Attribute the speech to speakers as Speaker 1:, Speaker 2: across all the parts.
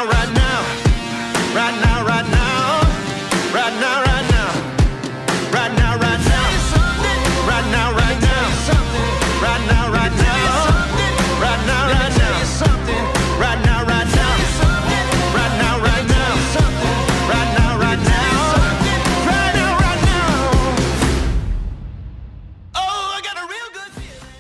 Speaker 1: right now. Right now, right now. Right now, right now. Right now, right now. Right now, right now. Right now, right now. Right now, right now. Right now, right now. Right now, right now. Right now, right now. Right now, right now. Oh, I got a real good feeling.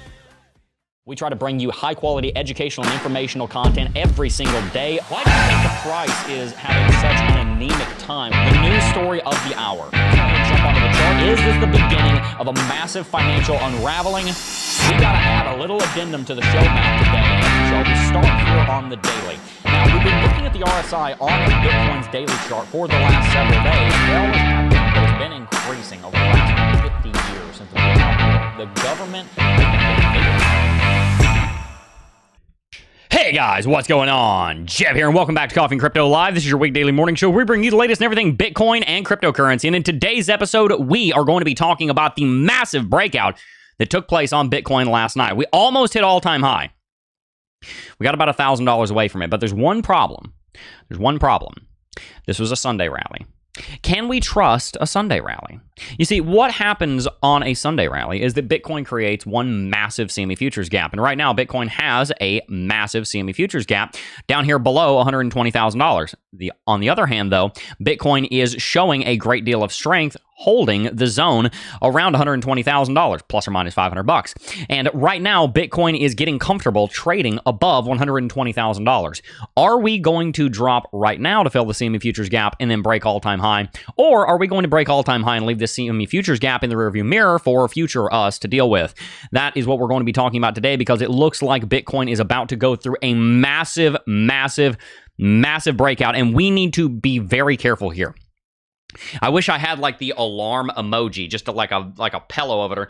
Speaker 2: We try to bring you high-quality educational and informational content every single day. Why do you think the price is having such an anemic time? The news story of the hour. Jump onto the chart. Is this the beginning of a massive financial unraveling? We gotta add a little addendum to the show map today. Shall we start here on the daily? Now, we've been looking at the RSI on Bitcoin's daily chart for the last several days. It always has been, but it's been increasing over the last 50 years since the government has been getting bigger. Hey guys, what's going on? Jeb here, and welcome back to Coffee and Crypto Live. This is your week daily morning show where we bring you the latest and everything Bitcoin and cryptocurrency. And in today's episode, we are going to be talking about the massive breakout that took place on Bitcoin last night. We almost hit all-time high. We got about $1,000 away from it, but there's one problem. There's one problem. This was a Sunday rally. Can we trust a Sunday rally? You see, what happens on a Sunday rally is that Bitcoin creates one massive CME futures gap. And right now, Bitcoin has a massive CME futures gap down here below $120,000. On the other hand, though, Bitcoin is showing a great deal of strength holding the zone around $120,000, plus or minus $500. And right now, Bitcoin is getting comfortable trading above $120,000. Are we going to drop right now to fill the CME futures gap and then break all-time high? Or are we going to break all-time high and leave the CME futures gap in the rearview mirror for future us to deal with? That is what we're going to be talking about today, because it looks like Bitcoin is about to go through a massive breakout, and we need to be very careful here. I wish I had like the alarm emoji, just like a pillow of it, or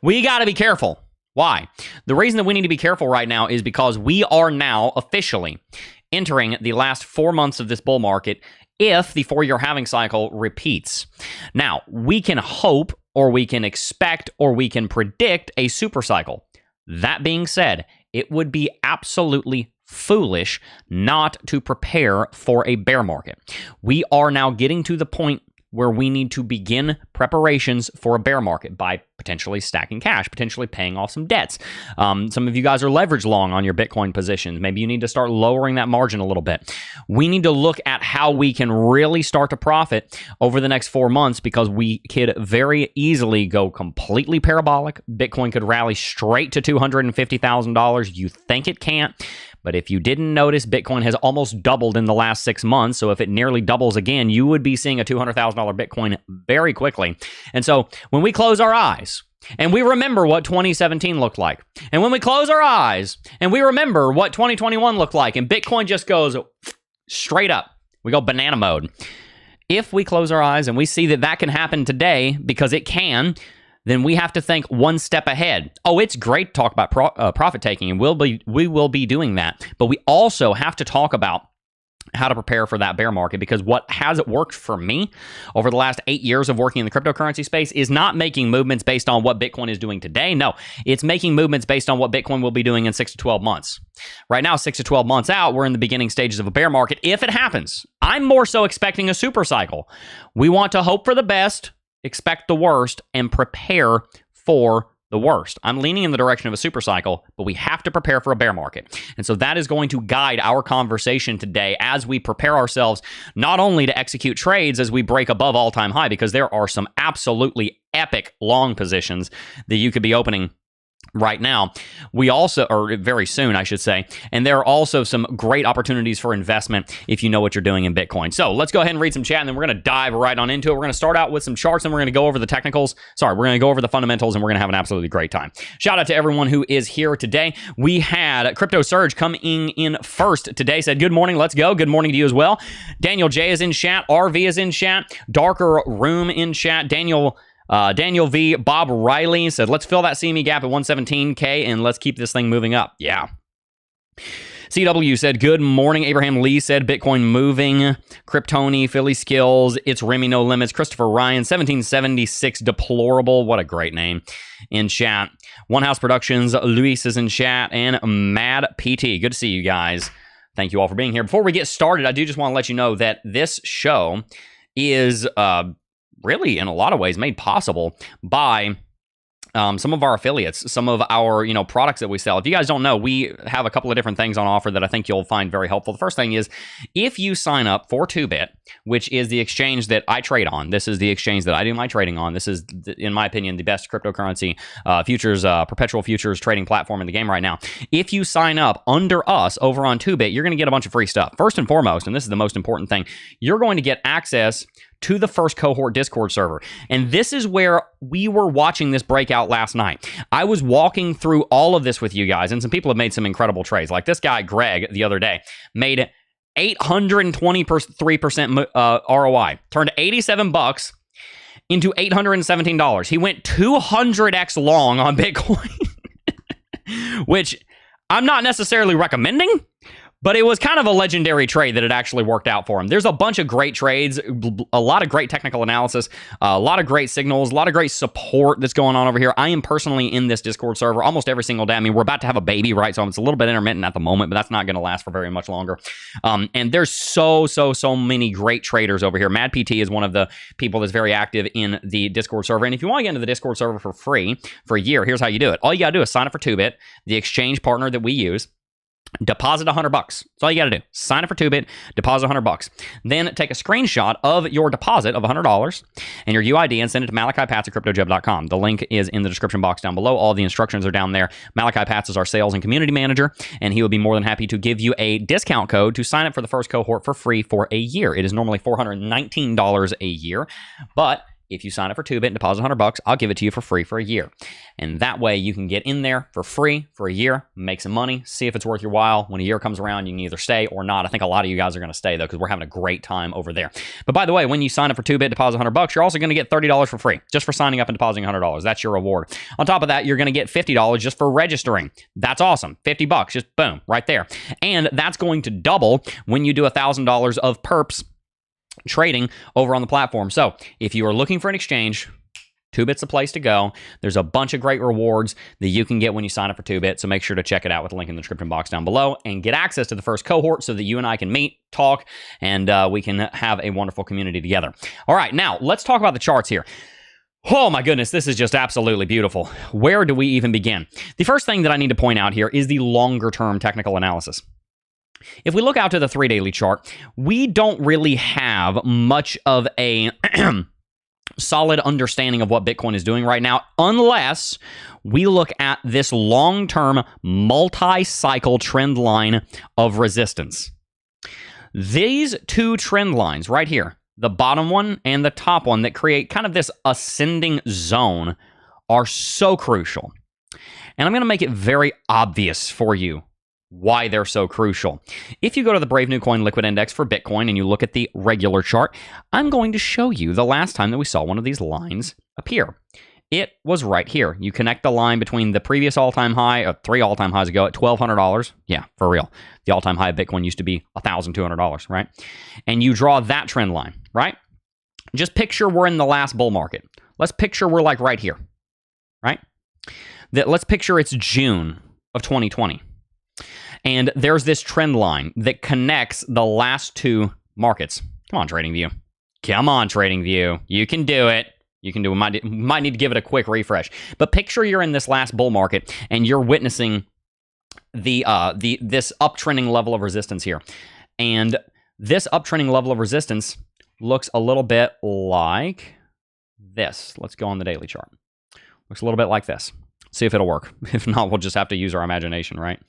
Speaker 2: we got to be careful. Why? The reason that we need to be careful right now is because we are now officially entering the last 4 months of this bull market if the 4-year halving cycle repeats. Now, we can hope, or we can expect, or we can predict a super cycle. That being said, it would be absolutely foolish not to prepare for a bear market. We are now getting to the point where we need to begin preparations for a bear market by potentially stacking cash, potentially paying off some debts. Some of you guys are leveraged long on your Bitcoin positions. Maybe you need to start lowering that margin a little bit. We need to look at how we can really start to profit over the next 4 months, because we could very easily go completely parabolic. Bitcoin could rally straight to $250,000. You think it can't? But if you didn't notice, Bitcoin has almost doubled in the last 6 months. So if it nearly doubles again, you would be seeing a $200,000 Bitcoin very quickly. And so when we close our eyes and we remember what 2017 looked like, and when we close our eyes and we remember what 2021 looked like, and Bitcoin just goes straight up, we go banana mode. If we close our eyes and we see that that can happen today, because it can, then we have to think one step ahead. Oh, it's great to talk about profit taking, and we will be doing that. But we also have to talk about how to prepare for that bear market, because what has worked for me over the last 8 years of working in the cryptocurrency space is not making movements based on what Bitcoin is doing today. No, it's making movements based on what Bitcoin will be doing in 6 to 12 months. Right now, 6 to 12 months out, we're in the beginning stages of a bear market. If it happens, I'm more so expecting a super cycle. We want to hope for the best, expect the worst, and prepare for the worst. I'm leaning in the direction of a super cycle, but we have to prepare for a bear market. And so that is going to guide our conversation today as we prepare ourselves not only to execute trades as we break above all-time high, because there are some absolutely epic long positions that you could be opening right now. We also, or very soon, I should say, and there are also some great opportunities for investment if you know what you're doing in Bitcoin. So let's go ahead and read some chat, and then we're going to dive right on into it. We're going to start out with some charts, and we're going to go over the technicals. We're going to go over the fundamentals, and we're going to have an absolutely great time. Shout out to everyone who is here today. We had Crypto Surge coming in first today, said, good morning, let's go. Good morning to you as well. Daniel J is in chat. RV is in chat. Darker Room in chat. Daniel V, Bob Riley said, let's fill that CME gap at 117K and let's keep this thing moving up. Yeah. CW said, good morning. Abraham Lee said, Bitcoin moving. Kryptoni, Philly Skills, it's Remy No Limits. Christopher Ryan, 1776 Deplorable. What a great name. In chat. One House Productions, Luis is in chat. And Mad PT. Good to see you guys. Thank you all for being here. Before we get started, I do just want to let you know that this show is really, in a lot of ways, made possible by some of our affiliates, some of our products that we sell. If you guys don't know, we have a couple of different things on offer that I think you'll find very helpful. The first thing is, if you sign up for 2bit, which is the exchange that I trade on, this is the exchange that I do my trading on. This is, in my opinion, the best cryptocurrency futures, perpetual futures trading platform in the game right now. If you sign up under us over on 2bit, you're going to get a bunch of free stuff. First and foremost, and this is the most important thing, you're going to get access to the first cohort Discord server. And this is where we were watching this breakout last night. I was walking through all of this with you guys, and some people have made some incredible trades. Like this guy, Greg, the other day, made 823% ROI. Turned $87 into $817. He went 200x long on Bitcoin, which I'm not necessarily recommending, but it was kind of a legendary trade that it actually worked out for him. There's a bunch of great trades, a lot of great technical analysis, a lot of great signals, a lot of great support that's going on over here. I am personally in this Discord server almost every single day. I mean, we're about to have a baby, right? So it's a little bit intermittent at the moment, but that's not going to last for very much longer. And there's so many great traders over here. Mad PT is one of the people that's very active in the Discord server. And if you want to get into the Discord server for free for a year, here's how you do it. All you got to do is sign up for 2bit, the exchange partner that we use. Deposit $100. That's all you got to do. Sign up for 2bit, deposit $100. Then take a screenshot of your deposit of $100 and your UID and send it to MalachiPats@CryptoJeb.com. The link is in the description box down below. All the instructions are down there. Malachi Pats is our sales and community manager, and he would be more than happy to give you a discount code to sign up for the first cohort for free for a year. It is normally $419 a year, but if you sign up for 2bit and deposit $100, I'll give it to you for free for a year. And that way you can get in there for free for a year, make some money, see if it's worth your while. When a year comes around, you can either stay or not. I think a lot of you guys are going to stay, though, because we're having a great time over there. But by the way, when you sign up for 2bit, deposit $100, you're also going to get $30 for free just for signing up and depositing $100. That's your reward. On top of that, you're going to get $50 just for registering. That's awesome. $50, just boom, right there. And that's going to double when you do $1,000 of perps trading over on the platform. So if you are looking for an exchange, 2bit's the place to go. There's a bunch of great rewards that you can get when you sign up for 2bit, so make sure to check it out with the link in the description box down below and get access to the first cohort so that you and I can meet, talk, and we can have a wonderful community together. All right, now let's talk about the charts here. Oh my goodness, this is just absolutely beautiful. Where do we even begin? The first thing that I need to point out here is the longer term technical analysis. If we look out to the 3 daily chart, we don't really have much of a solid understanding of what Bitcoin is doing right now, unless we look at this long-term multi-cycle trend line of resistance. These two trend lines right here, the bottom one and the top one that create kind of this ascending zone, are so crucial. And I'm going to make it very obvious for you why they're so crucial. If you go to the Brave New Coin Liquid Index for Bitcoin and you look at the regular chart, I'm going to show you the last time that we saw one of these lines appear. It was right here. You connect the line between the previous all-time high, 3 all-time highs ago at $1,200. Yeah, for real. The all-time high of Bitcoin used to be $1,200, right? And you draw that trend line, right? Just picture we're in the last bull market. Let's picture we're like right here, right? Let's picture it's June of 2020. And there's this trend line that connects the last two markets. Come on, TradingView. Come on, TradingView. You can do it. You can do it. Might need to give it a quick refresh. But picture you're in this last bull market and you're witnessing this uptrending level of resistance here. And this uptrending level of resistance looks a little bit like this. Let's go on the daily chart. Looks a little bit like this. See if it'll work. If not, we'll just have to use our imagination, right?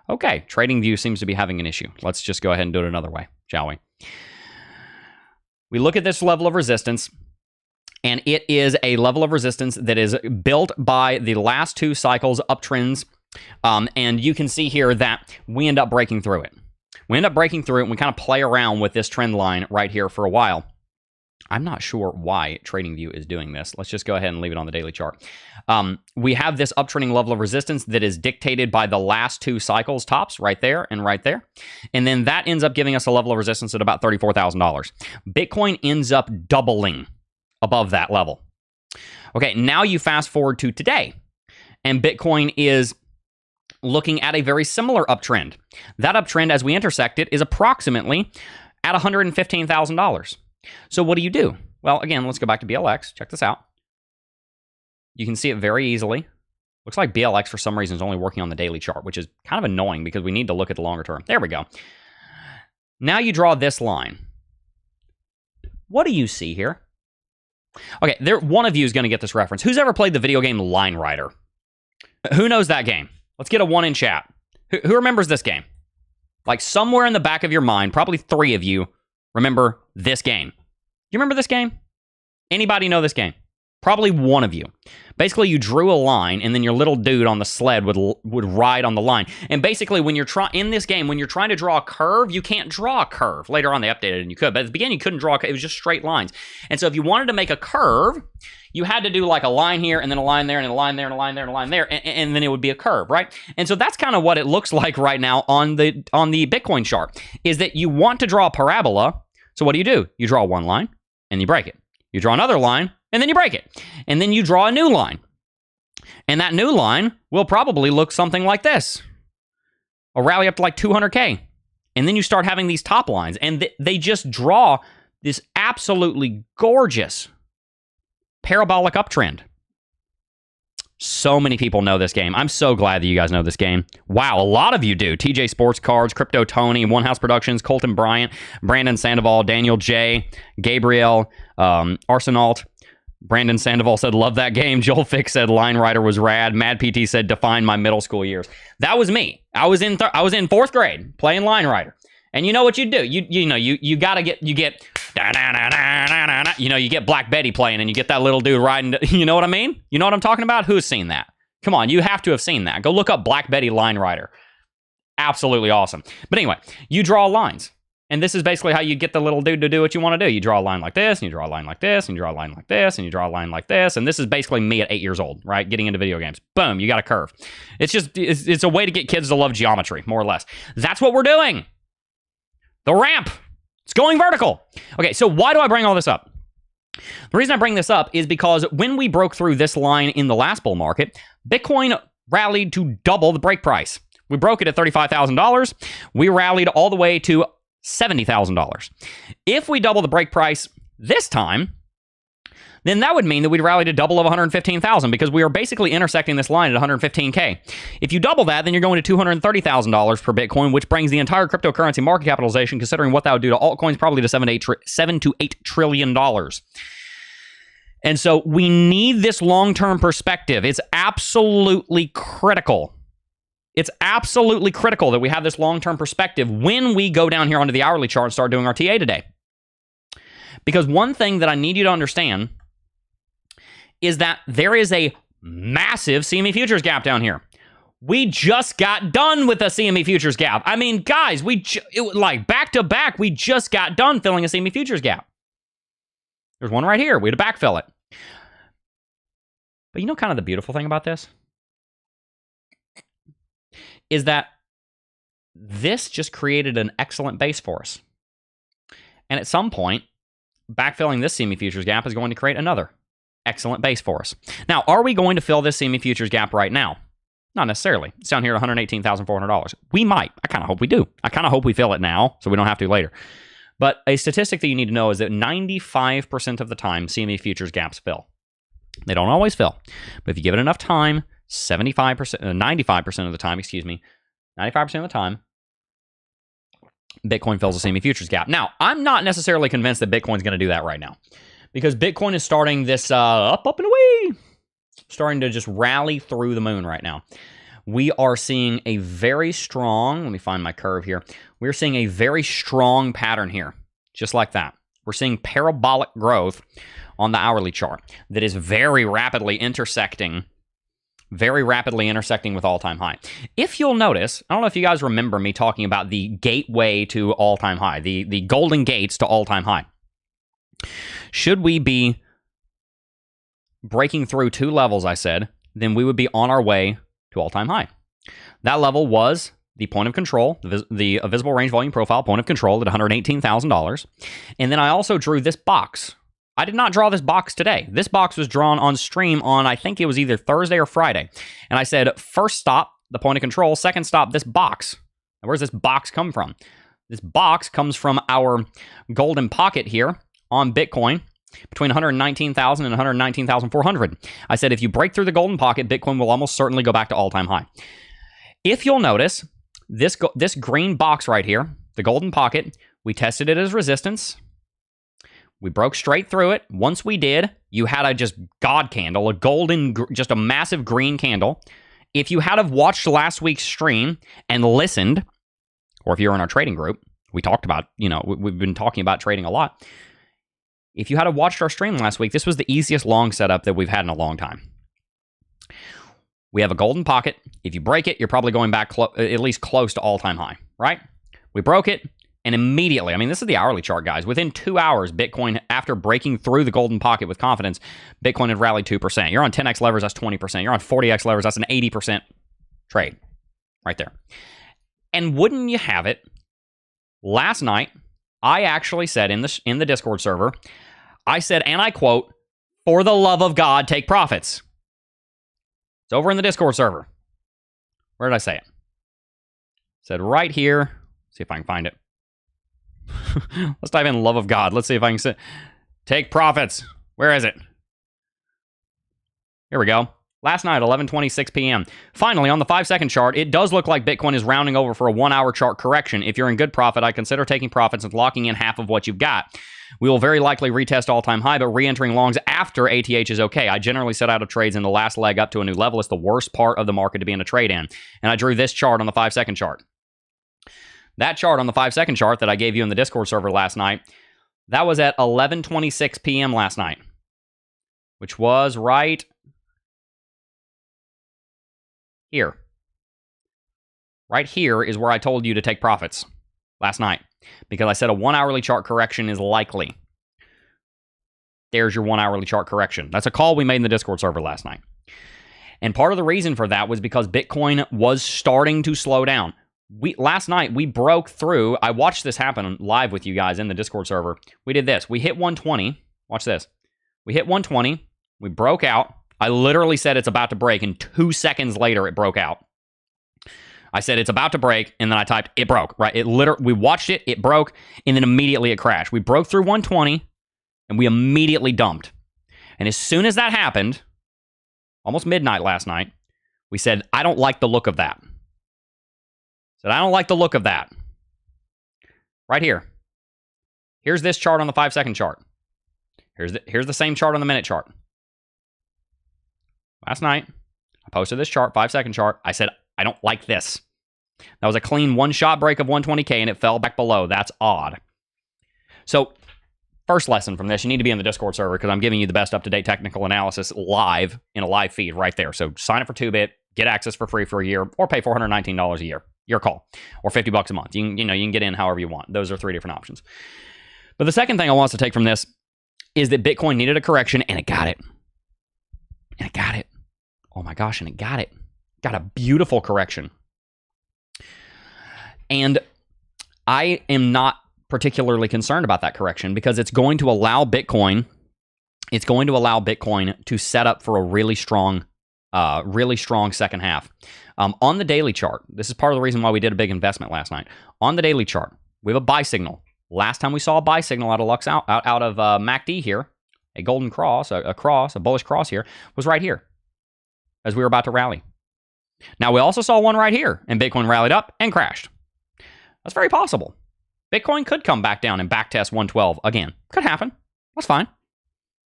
Speaker 2: Okay, TradingView seems to be having an issue. Let's just go ahead and do it another way, shall we? We look at this level of resistance, and it is a level of resistance that is built by the last two cycles uptrends, and you can see here that we end up breaking through it. We end up breaking through it, and we kind of play around with this trend line right here for a while. I'm not sure why TradingView is doing this. Let's just go ahead and leave it on the daily chart. We have this uptrending level of resistance that is dictated by the last two cycles tops right there and right there. And then that ends up giving us a level of resistance at about $34,000. Bitcoin ends up doubling above that level. Okay, now you fast forward to today, and Bitcoin is looking at a very similar uptrend. That uptrend, as we intersect it, is approximately at $115,000. So what do? Well, again, let's go back to BLX. Check this out. You can see it very easily. Looks like BLX, for some reason, is only working on the daily chart, which is kind of annoying because we need to look at the longer term. There we go. Now you draw this line. What do you see here? Okay, one of you is going to get this reference. Who's ever played the video game Line Rider? Who knows that game? Let's get a 1 in chat. Who remembers this game? Like somewhere in the back of your mind, probably 3 of you remember this game. You remember this game? Anybody know this game? Probably 1 of you. Basically, you drew a line, and then your little dude on the sled would ride on the line. And basically, when you're in this game, when you're trying to draw a curve, you can't draw a curve. Later on, they updated it, and you could. But at the beginning, you couldn't draw a curve. It was just straight lines. And so if you wanted to make a curve, you had to do like a line here, and then a line there, and a line there, and a line there, and a line there, and then it would be a curve, right? And so that's kind of what it looks like right now on the Bitcoin chart, is that you want to draw a parabola. So what do? You draw one line, and you break it. You draw another line, and then you break it. And then you draw a new line. And that new line will probably look something like this. A rally up to like 200K. And then you start having these top lines. And they just draw this absolutely gorgeous parabolic uptrend. So many people know this game. I'm so glad that you guys know this game. Wow, a lot of you do. TJ Sports Cards, Crypto Tony, One House Productions, Colton Bryant, Brandon Sandoval, Daniel J, Gabriel, Arsenalt. Brandon Sandoval said, love that game. Joel Fick said, Line Rider was rad. Mad PT said, define my middle school years. That was me. I was in 4th grade playing Line Rider. And you know what you do? You gotta get, you get Black Betty playing and you get that little dude riding. You know what I mean? You know what I'm talking about? Who's seen that? Come on, you have to have seen that. Go look up Black Betty Line Rider. Absolutely awesome. But anyway, you draw lines. And this is basically how you get the little dude to do what you want to do. You draw a line like this, and you draw a line like this, and you draw a line like this, and you draw a line like this. And this is basically me at 8 years old, right? Getting into video games. Boom, you got a curve. It's a way to get kids to love geometry, more or less. That's what we're doing. The ramp. It's going vertical. Okay, so why do I bring all this up? The reason I bring this up is because when we broke through this line in the last bull market, Bitcoin rallied to double the break price. We broke it at $35,000. We rallied all the way to $70,000. If we double the break price this time, then that would mean that we'd rally to double of 115,000 because we are basically intersecting this line at 115K. If you double that, then you're going to $230,000 per Bitcoin, which brings the entire cryptocurrency market capitalization, considering what that would do to altcoins, probably to $7 to $8 trillion. And so we need this long-term perspective. It's absolutely critical. It's absolutely critical that we have this long-term perspective when we go down here onto the hourly chart and start doing our TA today. Because one thing that I need you to understand is that there is a massive CME futures gap down here. We just got done with the CME futures gap. I mean, guys, like back to back, we just got done filling a CME futures gap. There's one right here. We had to backfill it. But you know kind of the beautiful thing about this? Is that this just created an excellent base for us. And at some point, backfilling this CME futures gap is going to create another excellent base for us. Now, are we going to fill this CME futures gap right now? Not necessarily. It's down here at $118,400. We might. I kind of hope we do. I kind of hope we fill it now so we don't have to later. But a statistic that you need to know is that 95% of the time, CME futures gaps fill. They don't always fill. But if you give it enough time, 95% of the time, 95% of the time, Bitcoin fills the CME futures gap. Now, I'm not necessarily convinced that Bitcoin's going to do that right now, because Bitcoin is starting this up and away, starting to just rally through the moon right now. We are seeing a very strong, let me find my curve here. We're seeing a very strong pattern here, just like that. We're seeing parabolic growth on the hourly chart that is very rapidly intersecting with all-time high. If you'll notice, I don't know if you guys remember me talking about the gateway to all-time high, the golden gates to all-time high. Should we be breaking through 2 levels, I said, then we would be on our way to all-time high. That level was the point of control, the visible range volume profile point of control at $118,000. And then I also drew this box. I did not draw this box today. This box was drawn on stream on, I think it was either Thursday or Friday. And I said, first stop the point of control. Second stop, this box. Now, where's this box come from? This box comes from our golden pocket here on Bitcoin between 119,000 and 119,400. I said if you break through the golden pocket, Bitcoin will almost certainly go back to all-time high. If you'll notice, this green box right here, the golden pocket, we tested it as resistance. We broke straight through it. Once we did, you had a just God candle, a golden, just a massive green candle. If you had have watched last week's stream and listened, or if you're in our trading group, we talked about, we've been talking about trading a lot. If you had have watched our stream last week, this was the easiest long setup that we've had in a long time. We have a golden pocket. If you break it, you're probably going back at least close to all-time high, right? We broke it, and immediately, I mean, this is the hourly chart, guys. Within 2 hours, Bitcoin, after breaking through the golden pocket with confidence, Bitcoin had rallied 2%. You're on 10x levers, that's 20%. You're on 40x levers, that's an 80% trade right there. And wouldn't you have it, last night, I actually said in the Discord server, I said, and I quote, "For the love of God, take profits." It's over in the Discord server. Where did I say it? Said right here. See if I can find it. Let's type in love of God. Let's see if I can say take profits. Where is it? Here we go. Last night, 11:26 p.m. Finally, on the 5-second chart, it does look like Bitcoin is rounding over for a 1-hour chart correction. If you're in good profit, I consider taking profits and locking in half of what you've got. We will very likely retest all-time high, but re-entering longs after ATH is okay. I generally set out of trades in the last leg up to a new level. It's the worst part of the market to be in a trade in. And I drew this chart on the 5-second chart. That chart on the 5-second chart that I gave you in the Discord server last night, that was at 11:26 p.m. last night, which was right here. Right here is where I told you to take profits last night, because I said a 1-hourly chart correction is likely. There's your 1-hourly chart correction. That's a call we made in the Discord server last night. And part of the reason for that was because Bitcoin was starting to slow down. Last night, we broke through. I watched this happen live with you guys in the Discord server. We did this. We hit 120. Watch this. We hit 120. We broke out. I literally said it's about to break, and 2 seconds later, it broke out. I said it's about to break, and then I typed, it broke, right? We watched it, it broke, and then immediately it crashed. We broke through 120, and we immediately dumped. And as soon as that happened, almost midnight last night, we said, I don't like the look of that. Said, I don't like the look of that. Right here. Here's this chart on the 5-second chart. Here's the same chart on the minute chart. Last night, I posted this chart, 5-second chart. I said, I don't like this. That was a clean one-shot break of 120K, and it fell back below. That's odd. So, first lesson from this, you need to be in the Discord server, because I'm giving you the best up-to-date technical analysis live in a live feed right there. So, sign up for 2-bit, get access for free for a year, or pay $419 a year. Your call. Or $50 a month. You can get in however you want. Those are 3 different options. But the second thing I want us to take from this is that Bitcoin needed a correction, and it got it. And it got it. Oh my gosh, and it got it. Got a beautiful correction. And I am not particularly concerned about that correction, because it's going to allow Bitcoin to set up for a really strong second half. On the daily chart, this is part of the reason why we did a big investment last night. On the daily chart, we have a buy signal. Last time we saw a buy signal out of MACD here, a golden cross, a bullish cross here, was right here as we were about to rally. Now, we also saw one right here, and Bitcoin rallied up and crashed. That's very possible. Bitcoin could come back down and backtest 112 again. Could happen. That's fine.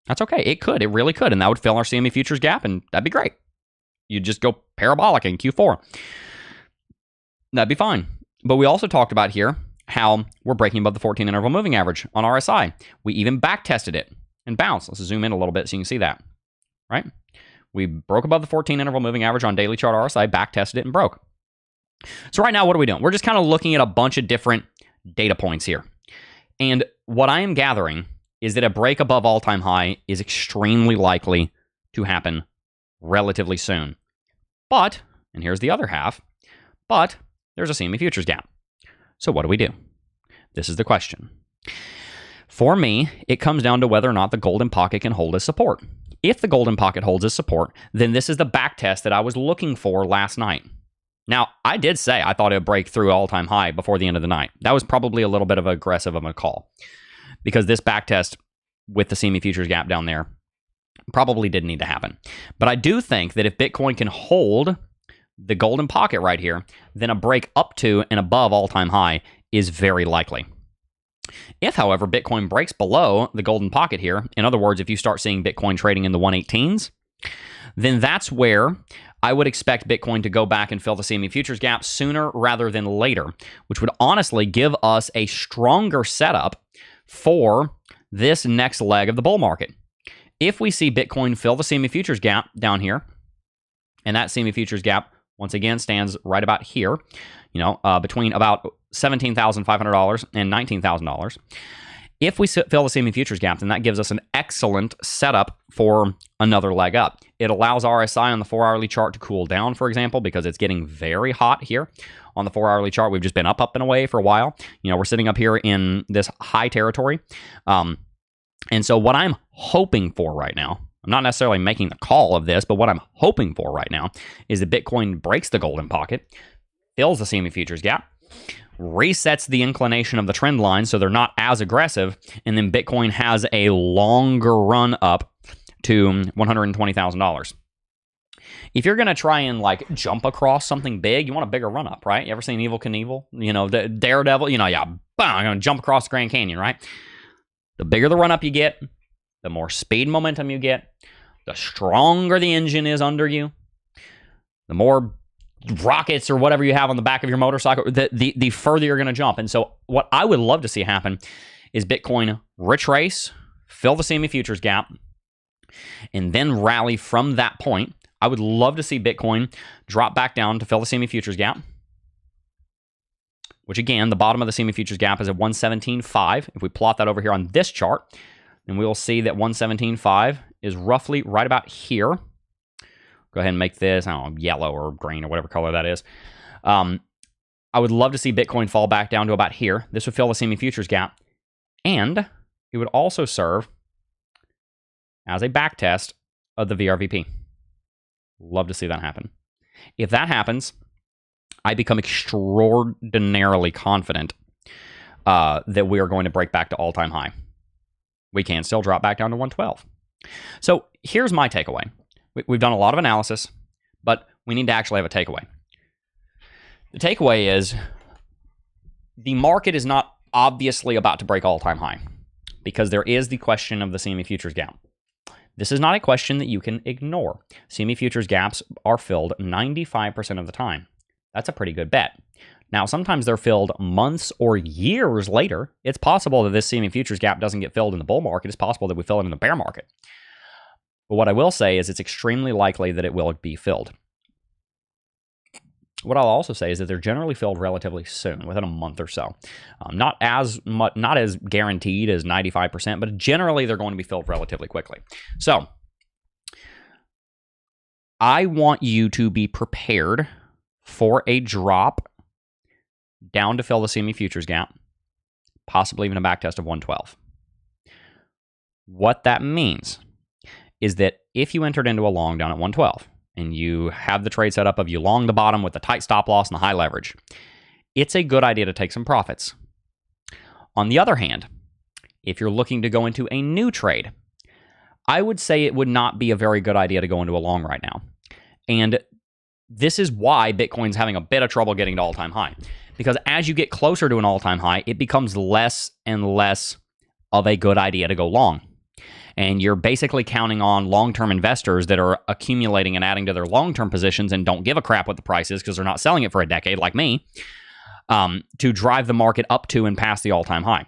Speaker 2: That's okay. It could. It really could. And that would fill our CME futures gap, and that'd be great. You'd just go parabolic in Q4. That'd be fine. But we also talked about here how we're breaking above the 14 interval moving average on RSI. We even backtested it and bounced. Let's zoom in a little bit so you can see that. Right? We broke above the 14 interval moving average on daily chart RSI, backtested it, and broke. So right now, what are we doing? We're just kind of looking at a bunch of different data points here. And what I am gathering is that a break above all-time high is extremely likely to happen relatively soon. But, and here's the other half, but there's a CME futures gap. So what do we do? This is the question. For me, it comes down to whether or not the golden pocket can hold as support. If the golden pocket holds as support, then this is the back test that I was looking for last night. Now, I did say I thought it would break through all-time high before the end of the night. That was probably a little bit of aggressive of a call because this backtest with the CME futures gap down there probably didn't need to happen. But I do think that if Bitcoin can hold the golden pocket right here, then a break up to and above all-time high is very likely. If, however, Bitcoin breaks below the golden pocket here, in other words, if you start seeing Bitcoin trading in the 118s, then that's where I would expect Bitcoin to go back and fill the CME futures gap sooner rather than later, which would honestly give us a stronger setup for this next leg of the bull market. If we see Bitcoin fill the CME futures gap down here, and that CME futures gap, once again, stands right about here, between about $17,500 and $19,000. If we fill the CME futures gap, then that gives us an excellent setup for another leg up. It allows RSI on the 4-hourly chart to cool down, for example, because it's getting very hot here on the 4-hourly chart. We've just been up and away for a while. We're sitting up here in this high territory. And so what I'm hoping for right now, I'm not necessarily making the call of this, but what I'm hoping for right now is that Bitcoin breaks the golden pocket, fills the CME futures gap, resets the inclination of the trend line so they're not as aggressive, and then Bitcoin has a longer run up to $120,000. If you're going to try and jump across something big, you want a bigger run up, right? You ever seen Evel Knievel? The Daredevil, bam, I'm going to jump across the Grand Canyon, right? The bigger the run up you get, the more speed momentum you get, the stronger the engine is under you, the more rockets or whatever you have on the back of your motorcycle, the further you're going to jump. And so what I would love to see happen is Bitcoin retrace, fill the CME futures gap, and then rally from that point. I would love to see Bitcoin drop back down to fill the CME futures gap, which again, the bottom of the CME futures gap is at 117.5. If we plot that over here on this chart, then we will see that 117.5 is roughly right about here. Go ahead and make this, yellow or green or whatever color that is. I would love to see Bitcoin fall back down to about here. This would fill the CME futures gap. And it would also serve as a back test of the VRVP. Love to see that happen. If that happens, I become extraordinarily confident that we are going to break back to all-time high. We can still drop back down to 112. So here's my takeaway. We've done a lot of analysis, but we need to actually have a takeaway. The takeaway is the market is not obviously about to break all-time high because there is the question of the CME futures gap. This is not a question that you can ignore. CME futures gaps are filled 95% of the time. That's a pretty good bet. Now, sometimes they're filled months or years later. It's possible that this CME futures gap doesn't get filled in the bull market. It's possible that we fill it in the bear market. But what I will say is it's extremely likely that it will be filled. What I'll also say is that they're generally filled relatively soon, within a month or so. Not as guaranteed as 95%, but generally they're going to be filled relatively quickly. So I want you to be prepared for a drop down to fill the CME futures gap, possibly even a backtest of 112. What that means is that if you entered into a long down at 112 and you have the trade set up of you long the bottom with the tight stop loss and the high leverage, it's a good idea to take some profits. On the other hand, if you're looking to go into a new trade, I would say it would not be a very good idea to go into a long right now. And this is why Bitcoin's having a bit of trouble getting to all-time high. Because as you get closer to an all-time high, it becomes less and less of a good idea to go long. And you're basically counting on long-term investors that are accumulating and adding to their long-term positions and don't give a crap what the price is because they're not selling it for a decade like me, to drive the market up to and past the all-time high.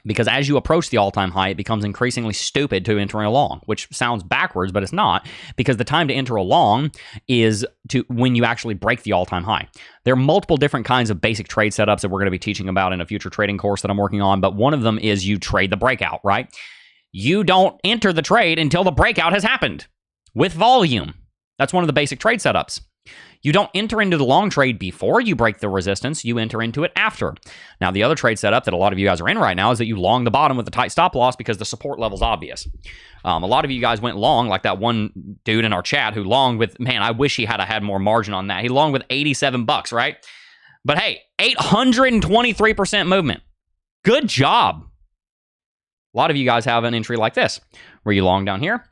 Speaker 2: Because as you approach the all-time high, it becomes increasingly stupid to enter a long, which sounds backwards, but it's not, because the time to enter a long is to when you actually break the all-time high. There are multiple different kinds of basic trade setups that we're going to be teaching about in a future trading course that I'm working on, but one of them is you trade the breakout, right? You don't enter the trade until the breakout has happened with volume. That's one of the basic trade setups. You don't enter into the long trade before you break the resistance. You enter into it after. Now, the other trade setup that a lot of you guys are in right now is that you long the bottom with a tight stop loss because the support level's obvious. A lot of you guys went long, like that one dude in our chat who longed with, man, I wish he had more margin on that. He longed with $87, right? But hey, 823% movement. Good job. A lot of you guys have an entry like this, where you long down here,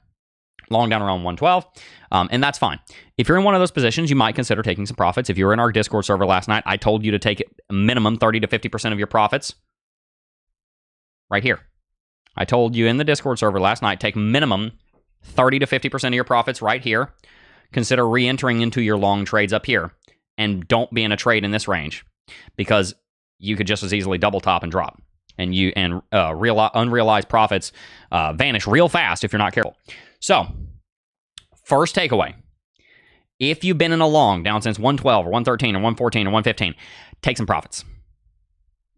Speaker 2: long down around 112, and that's fine. If you're in one of those positions, you might consider taking some profits. If you were in our Discord server last night, I told you to take a minimum 30 to 50% of your profits right here. I told you in the Discord server last night, take minimum 30 to 50% of your profits right here. Consider re-entering into your long trades up here, and don't be in a trade in this range because you could just as easily double top and drop, and unrealized profits vanish real fast if you're not careful. So, first takeaway. If you've been in a long down since 112 or 113 or 114 or 115, take some profits.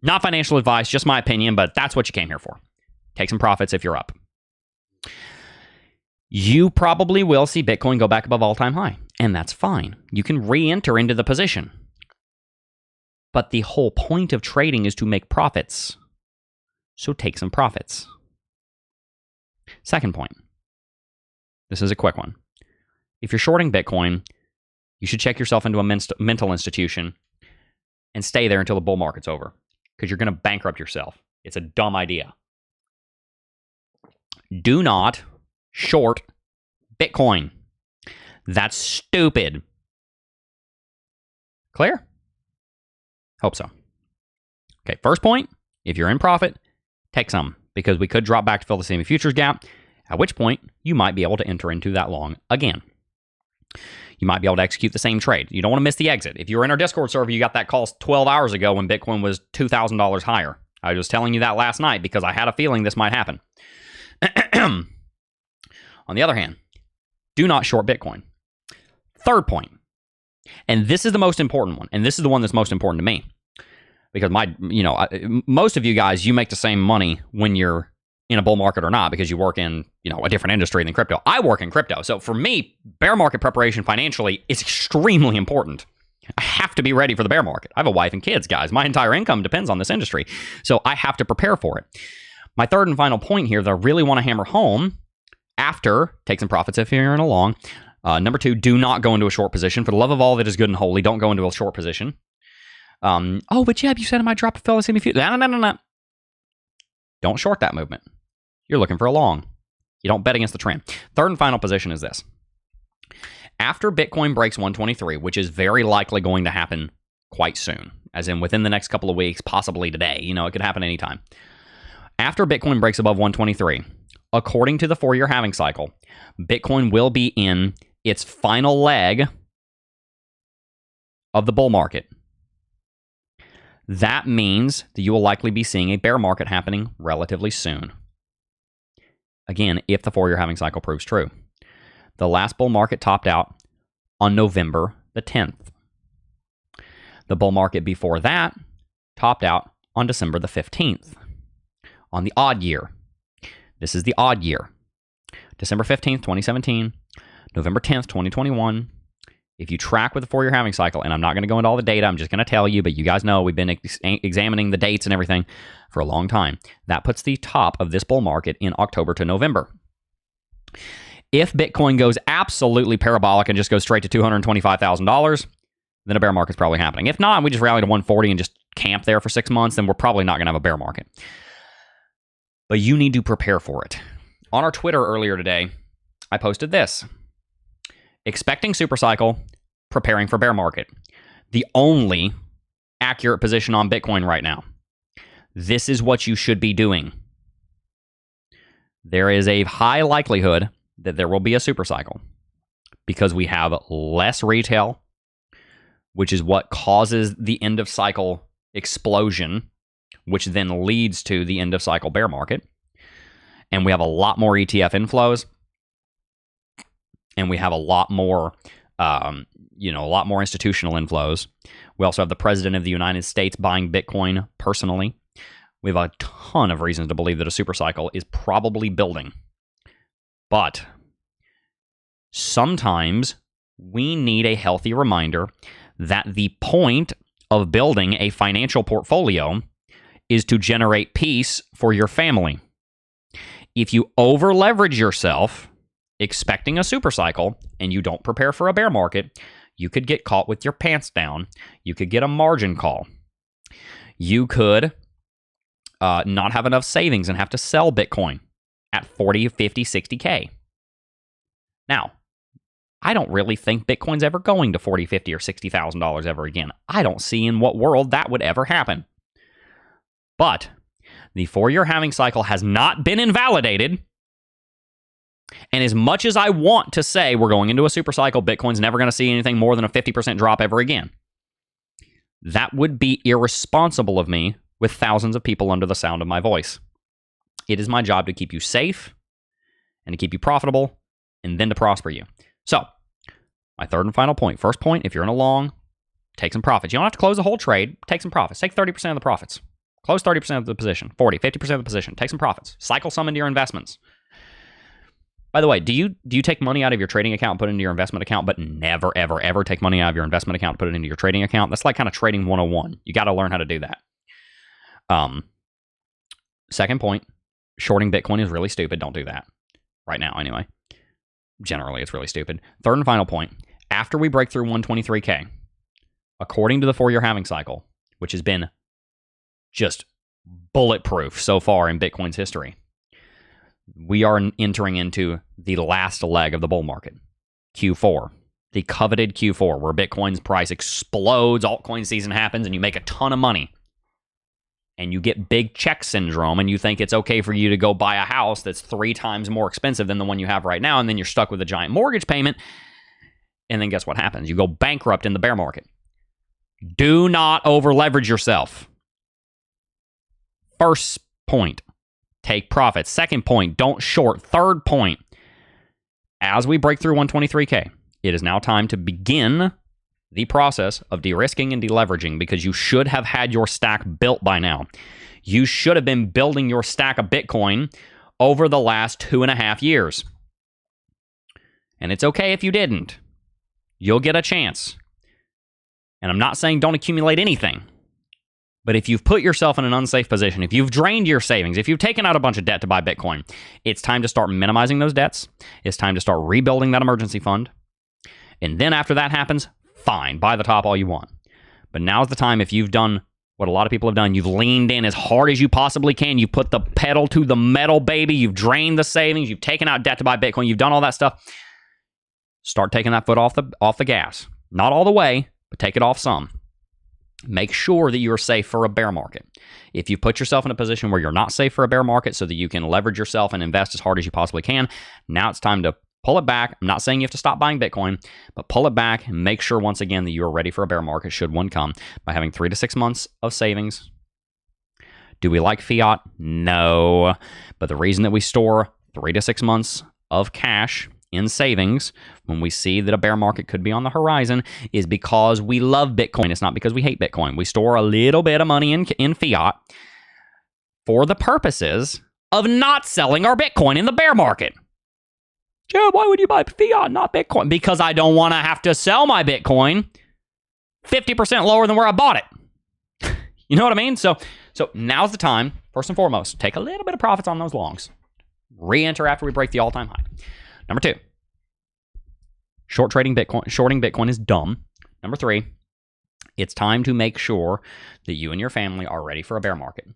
Speaker 2: Not financial advice, just my opinion, but that's what you came here for. Take some profits if you're up. You probably will see Bitcoin go back above all-time high, and that's fine. You can re-enter into the position. But the whole point of trading is to make profits. So take some profits. Second point. This is a quick one. If you're shorting Bitcoin, you should check yourself into a mental institution and stay there until the bull market's over, because you're going to bankrupt yourself. It's a dumb idea. Do not short Bitcoin. That's stupid. Clear? Hope so. Okay, first point, if you're in profit, take some, because we could drop back to fill the semi futures gap, at which point you might be able to enter into that long again. You might be able to execute the same trade. You don't want to miss the exit. If you were in our Discord server, you got that call 12 hours ago when Bitcoin was $2,000 higher. I was telling you that last night because I had a feeling this might happen. On the other hand, do not short Bitcoin. Third point, and this is the most important one, and this is the one that's most important to me, because most of you guys, you make the same money when you're in a bull market or not, because you work in, a different industry than crypto. I work in crypto. So for me, bear market preparation financially is extremely important. I have to be ready for the bear market. I have a wife and kids, guys. My entire income depends on this industry. So I have to prepare for it. My third and final point here that I really want to hammer home after, take some profits if you're in a long. Number two, do not go into a short position. For the love of all that is good and holy, don't go into a short position. But Jeb, you said I might drop a fella semi future. No. Don't short that movement. You're looking for a long. You don't bet against the trend. Third and final position is this. After Bitcoin breaks 123, which is very likely going to happen quite soon, as in within the next couple of weeks, possibly today. It could happen anytime. After Bitcoin breaks above 123, according to the 4-year halving cycle, Bitcoin will be in its final leg of the bull market. That means that you will likely be seeing a bear market happening relatively soon. Again, if the 4-year halving cycle proves true. The last bull market topped out on November the 10th. The bull market before that topped out on December the 15th. On the odd year. This is the odd year. December 15th, 2017. November 10th, 2021. If you track with the 4-year halving cycle, and I'm not going to go into all the data, I'm just going to tell you, but you guys know we've been examining the dates and everything for a long time. That puts the top of this bull market in October to November. If Bitcoin goes absolutely parabolic and just goes straight to $225,000, then a bear market's probably happening. If not, we just rally to 140 and just camp there for 6 months, then we're probably not going to have a bear market. But you need to prepare for it. On our Twitter earlier today, I posted this. Expecting supercycle, preparing for bear market. The only accurate position on Bitcoin right now. This is what you should be doing. There is a high likelihood that there will be a supercycle because we have less retail, which is what causes the end of cycle explosion, which then leads to the end of cycle bear market. And we have a lot more ETF inflows. And we have a lot more, a lot more institutional inflows. We also have the president of the United States buying Bitcoin personally. We have a ton of reasons to believe that a supercycle is probably building. But sometimes we need a healthy reminder that the point of building a financial portfolio is to generate peace for your family. If you over leverage yourself expecting a super cycle and you don't prepare for a bear market, you could get caught with your pants down. You could get a margin call. You could not have enough savings and have to sell Bitcoin at 40, 50, 60K. Now, I don't really think Bitcoin's ever going to 40, 50, or $60,000 ever again. I don't see in what world that would ever happen. But the 4-year halving cycle has not been invalidated. And as much as I want to say we're going into a super cycle, Bitcoin's never going to see anything more than a 50% drop ever again, that would be irresponsible of me with thousands of people under the sound of my voice. It is my job to keep you safe and to keep you profitable and then to prosper you. So, my third and final point. First point, if you're in a long, take some profits. You don't have to close the whole trade. Take some profits. Take 30% of the profits. Close 30% of the position. 40, 50% of the position. Take some profits. Cycle some into your investments. By the way, do you take money out of your trading account and put it into your investment account, but never, ever, ever take money out of your investment account and put it into your trading account? That's like kind of trading 101. You got to learn how to do that. Second point, shorting Bitcoin is really stupid. Don't do that. Right now, anyway. Generally, it's really stupid. Third and final point, after we break through 123K, according to the 4-year halving cycle, which has been just bulletproof so far in Bitcoin's history, we are entering into the last leg of the bull market, Q4, the coveted Q4, where Bitcoin's price explodes, altcoin season happens, and you make a ton of money. And you get big check syndrome, and you think it's okay for you to go buy a house that's 3 times more expensive than the one you have right now, and then you're stuck with a giant mortgage payment. And then guess what happens? You go bankrupt in the bear market. Do not over leverage yourself. First point, take profits. Second point, don't short. Third point, as we break through 123K, it is now time to begin the process of de-risking and deleveraging, because you should have had your stack built by now. You should have been building your stack of Bitcoin over the last 2.5 years. And it's okay if you didn't. You'll get a chance. And I'm not saying don't accumulate anything. But if you've put yourself in an unsafe position, if you've drained your savings, if you've taken out a bunch of debt to buy Bitcoin, it's time to start minimizing those debts. It's time to start rebuilding that emergency fund. And then after that happens, fine, buy the top all you want. But now's the time, if you've done what a lot of people have done, you've leaned in as hard as you possibly can, you put the pedal to the metal, baby, you've drained the savings, you've taken out debt to buy Bitcoin, you've done all that stuff, start taking that foot off the gas. Not all the way, but take it off some. Make sure that you are safe for a bear market. If you put yourself in a position where you're not safe for a bear market so that you can leverage yourself and invest as hard as you possibly can, now it's time to pull it back. I'm not saying you have to stop buying Bitcoin, but pull it back and make sure once again that you are ready for a bear market should one come by having 3 to 6 months of savings. Do we like fiat? No. But the reason that we store 3 to 6 months of cash in savings when we see that a bear market could be on the horizon is because we love Bitcoin. It's not because we hate Bitcoin. We store a little bit of money in fiat for the purposes of not selling our Bitcoin in the bear market. Jeb, why would you buy fiat, not Bitcoin? Because I don't want to have to sell my Bitcoin 50% lower than where I bought it. You know what I mean? So now's the time, first and foremost, take a little bit of profits on those longs. Re-enter after we break the all-time high. Number 2, shorting Bitcoin is dumb. Number 3, it's time to make sure that you and your family are ready for a bear market.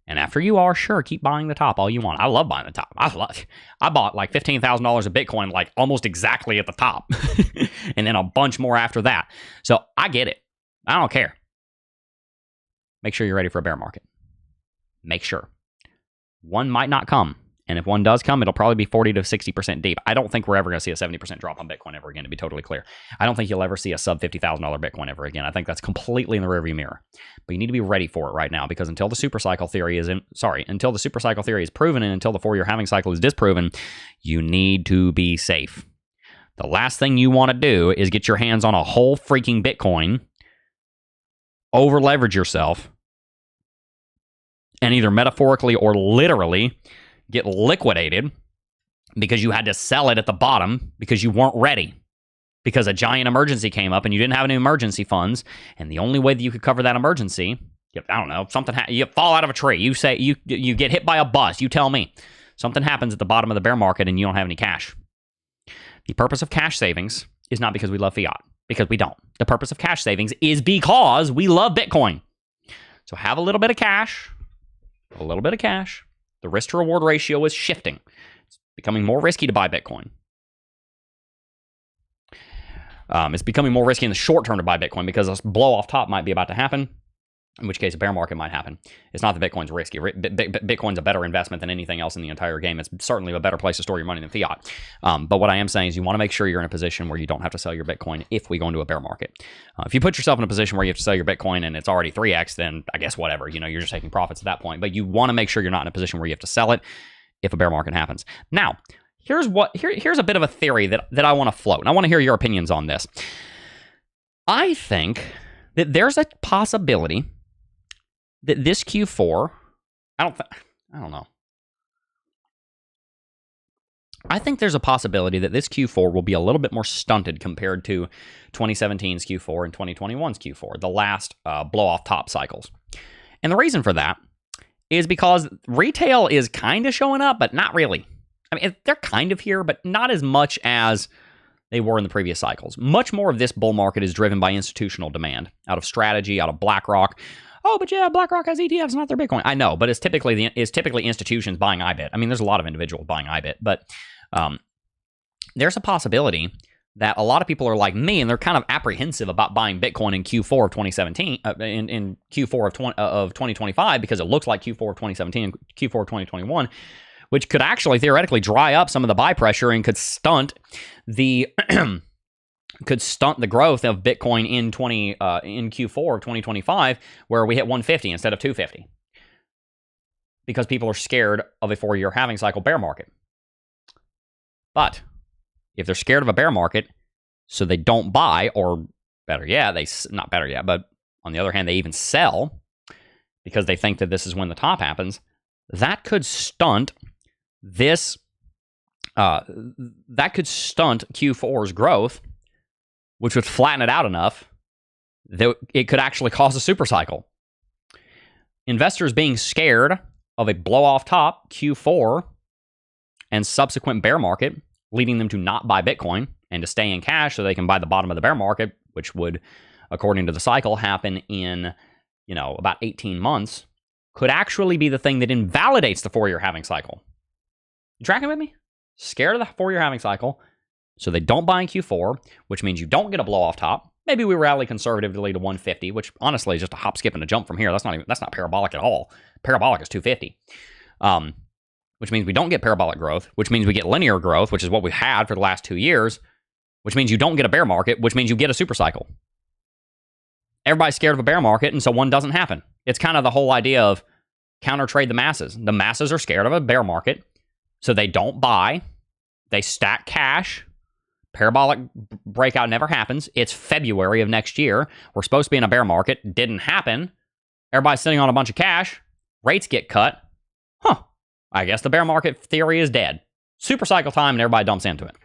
Speaker 2: And after you are, sure, keep buying the top all you want. I love buying the top. I bought like $15,000 of Bitcoin like almost exactly at the top. And then a bunch more after that. So I get it. I don't care. Make sure you're ready for a bear market. Make sure. One might not come. And if one does come, it'll probably be 40 to 60% deep. I don't think we're ever going to see a 70% drop on Bitcoin ever again, to be totally clear. I don't think you'll ever see a sub $50,000 Bitcoin ever again. I think that's completely in the rearview mirror. But you need to be ready for it right now, because until the super cycle theory is proven and until the 4-year halving cycle is disproven, you need to be safe. The last thing you want to do is get your hands on a whole freaking Bitcoin, over leverage yourself, and either metaphorically or literally get liquidated because you had to sell it at the bottom because you weren't ready. because a giant emergency came up and you didn't have any emergency funds, and the only way that you could cover that emergency, I don't know, you fall out of a tree, you say you get hit by a bus, you tell me. Something happens at the bottom of the bear market and you don't have any cash. The purpose of cash savings is not because we love fiat, because we don't. The purpose of cash savings is because we love Bitcoin. So have a little bit of cash, a little bit of cash. The risk to reward ratio is shifting. It's becoming more risky to buy Bitcoin. It's becoming more risky in the short term to buy Bitcoin because a blow off top might be about to happen, in which case a bear market might happen. It's not that Bitcoin's risky. Bitcoin's a better investment than anything else in the entire game. It's certainly a better place to store your money than fiat. But what I am saying is you want to make sure you're in a position where you don't have to sell your Bitcoin if we go into a bear market. If you put yourself in a position where you have to sell your Bitcoin and it's already 3x, then I guess whatever. You're just taking profits at that point. But you want to make sure you're not in a position where you have to sell it if a bear market happens. Now, here's a bit of a theory that I want to float, and I want to hear your opinions on this. I think that there's a possibility that this Q4, I don't know. I think there's a possibility that this Q4 will be a little bit more stunted compared to 2017's Q4 and 2021's Q4, the last blow-off top cycles. And the reason for that is because retail is kind of showing up, but not really. I mean, they're kind of here, but not as much as they were in the previous cycles. Much more of this bull market is driven by institutional demand, out of strategy, out of BlackRock. Oh, but yeah, BlackRock has ETFs, not their Bitcoin. I know, but it's typically institutions buying IBIT. I mean, there's a lot of individuals buying IBIT, but there's a possibility that a lot of people are like me, and they're kind of apprehensive about buying Bitcoin in Q4 of 2017, in Q4 of 2025, because it looks like Q4 of 2017 and Q4 of 2021, which could actually theoretically dry up some of the buy pressure and could stunt the growth of Bitcoin in Q4 of 2025, where we hit 150 instead of 250, because people are scared of a 4-year halving cycle bear market. But if they're scared of a bear market, so they don't buy, or better yet, but on the other hand, they even sell because they think that this is when the top happens, that could stunt this. That could stunt Q4's growth, which would flatten it out enough that it could actually cause a super cycle. Investors being scared of a blow-off top Q4 and subsequent bear market, leading them to not buy Bitcoin and to stay in cash so they can buy the bottom of the bear market, which would, according to the cycle, happen in, about 18 months, could actually be the thing that invalidates the 4-year halving cycle. You tracking with me? Scared of the 4-year halving cycle, so they don't buy in Q4, which means you don't get a blow-off top. Maybe we rally conservatively to 150, which honestly is just a hop, skip, and a jump from here. That's not parabolic at all. Parabolic is 250. Which means we don't get parabolic growth, which means we get linear growth, which is what we've had for the last 2 years, which means you don't get a bear market, which means you get a super cycle. Everybody's scared of a bear market, and so one doesn't happen. It's kind of the whole idea of counter trade the masses. The masses are scared of a bear market, so they don't buy. They stack cash. Parabolic breakout never happens. It's February of next year. We're supposed to be in a bear market. Didn't happen. Everybody's sitting on a bunch of cash. Rates get cut. I guess the bear market theory is dead. Super cycle time and everybody dumps into it.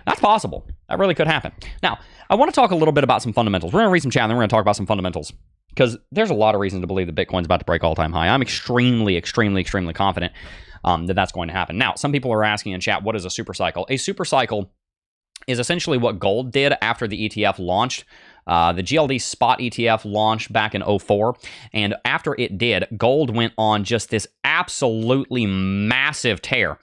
Speaker 2: That's possible. That really could happen. Now, I want to talk a little bit about some fundamentals. We're going to read some chat and then we're going to talk about some fundamentals, because there's a lot of reasons to believe that Bitcoin's about to break all-time high. I'm extremely, extremely, extremely confident that that's going to happen. Now, some people are asking in chat, what is a super cycle? A super cycle is essentially what gold did after the ETF launched. The GLD spot ETF launched back in 2004, and after it did, gold went on just this absolutely massive tear.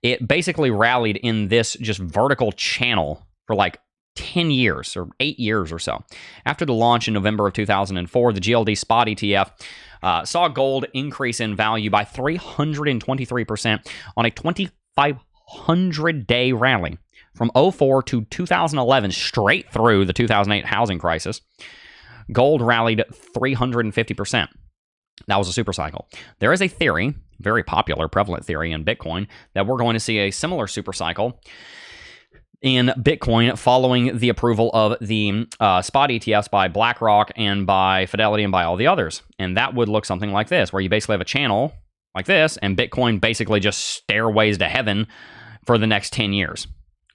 Speaker 2: It basically rallied in this just vertical channel for like 10 years or 8 years or so. After the launch in November of 2004, the GLD spot ETF saw gold increase in value by 323% on a 2,500-day rally. From 2004 to 2011, straight through the 2008 housing crisis, gold rallied 350%. That was a super cycle. There is a theory, very popular, prevalent theory in Bitcoin, that we're going to see a similar super cycle in Bitcoin following the approval of the spot ETFs by BlackRock and by Fidelity and by all the others. And that would look something like this, where you basically have a channel like this, and Bitcoin basically just stairways to heaven for the next 10 years.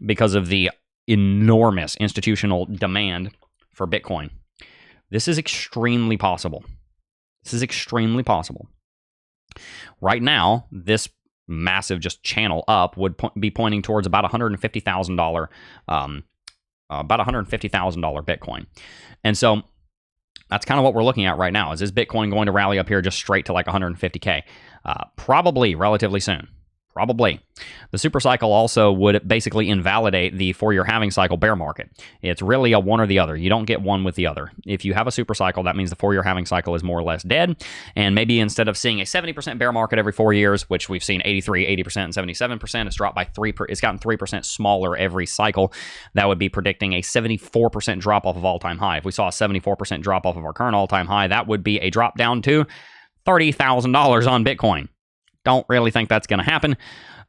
Speaker 2: Because of the enormous institutional demand for Bitcoin. This is extremely possible. This is extremely possible. Right now, this massive just channel up would be pointing towards about $150,000, Bitcoin. And so that's kind of what we're looking at right now. Is this Bitcoin going to rally up here just straight to like 150K? Probably relatively soon. Probably. The super cycle also would basically invalidate the 4-year halving cycle bear market. It's really a one or the other. You don't get one with the other. If you have a super cycle, that means the 4-year halving cycle is more or less dead. And maybe instead of seeing a 70% bear market every 4 years, which we've seen 83, 80%, and 77%, it's dropped by 3%. It's gotten 3% smaller every cycle. That would be predicting a 74% drop off of all-time high. If we saw a 74% drop off of our current all-time high, that would be a drop down to $30,000 on Bitcoin. Don't really think that's going to happen.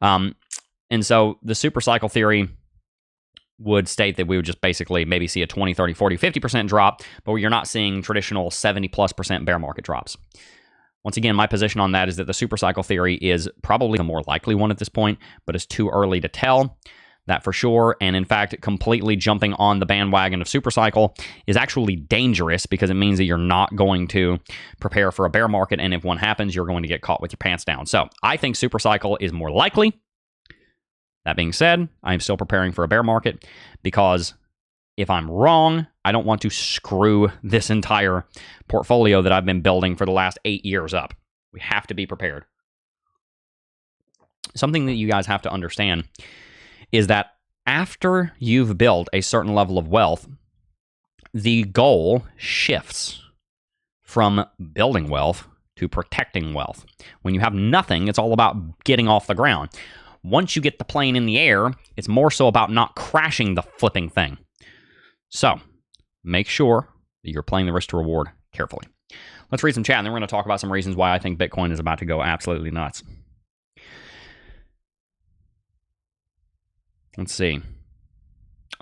Speaker 2: And so the super cycle theory would state that we would just basically maybe see a 20, 30, 40, 50% drop, but you're not seeing traditional 70+% bear market drops. Once again, my position on that is that the super cycle theory is probably the more likely one at this point, but it's too early to tell that for sure. And in fact, completely jumping on the bandwagon of super cycle is actually dangerous because it means that you're not going to prepare for a bear market. And if one happens, you're going to get caught with your pants down. So I think super cycle is more likely. That being said, I'm still preparing for a bear market because if I'm wrong, I don't want to screw this entire portfolio that I've been building for the last 8 years up. We have to be prepared. Something that you guys have to understand is that after you've built a certain level of wealth, the goal shifts from building wealth to protecting wealth. When you have nothing, it's all about getting off the ground. Once you get the plane in the air, it's more so about not crashing the flipping thing. So make sure that you're playing the risk to reward carefully. Let's read some chat, and then we're going to talk about some reasons why I think Bitcoin is about to go absolutely nuts. Let's see.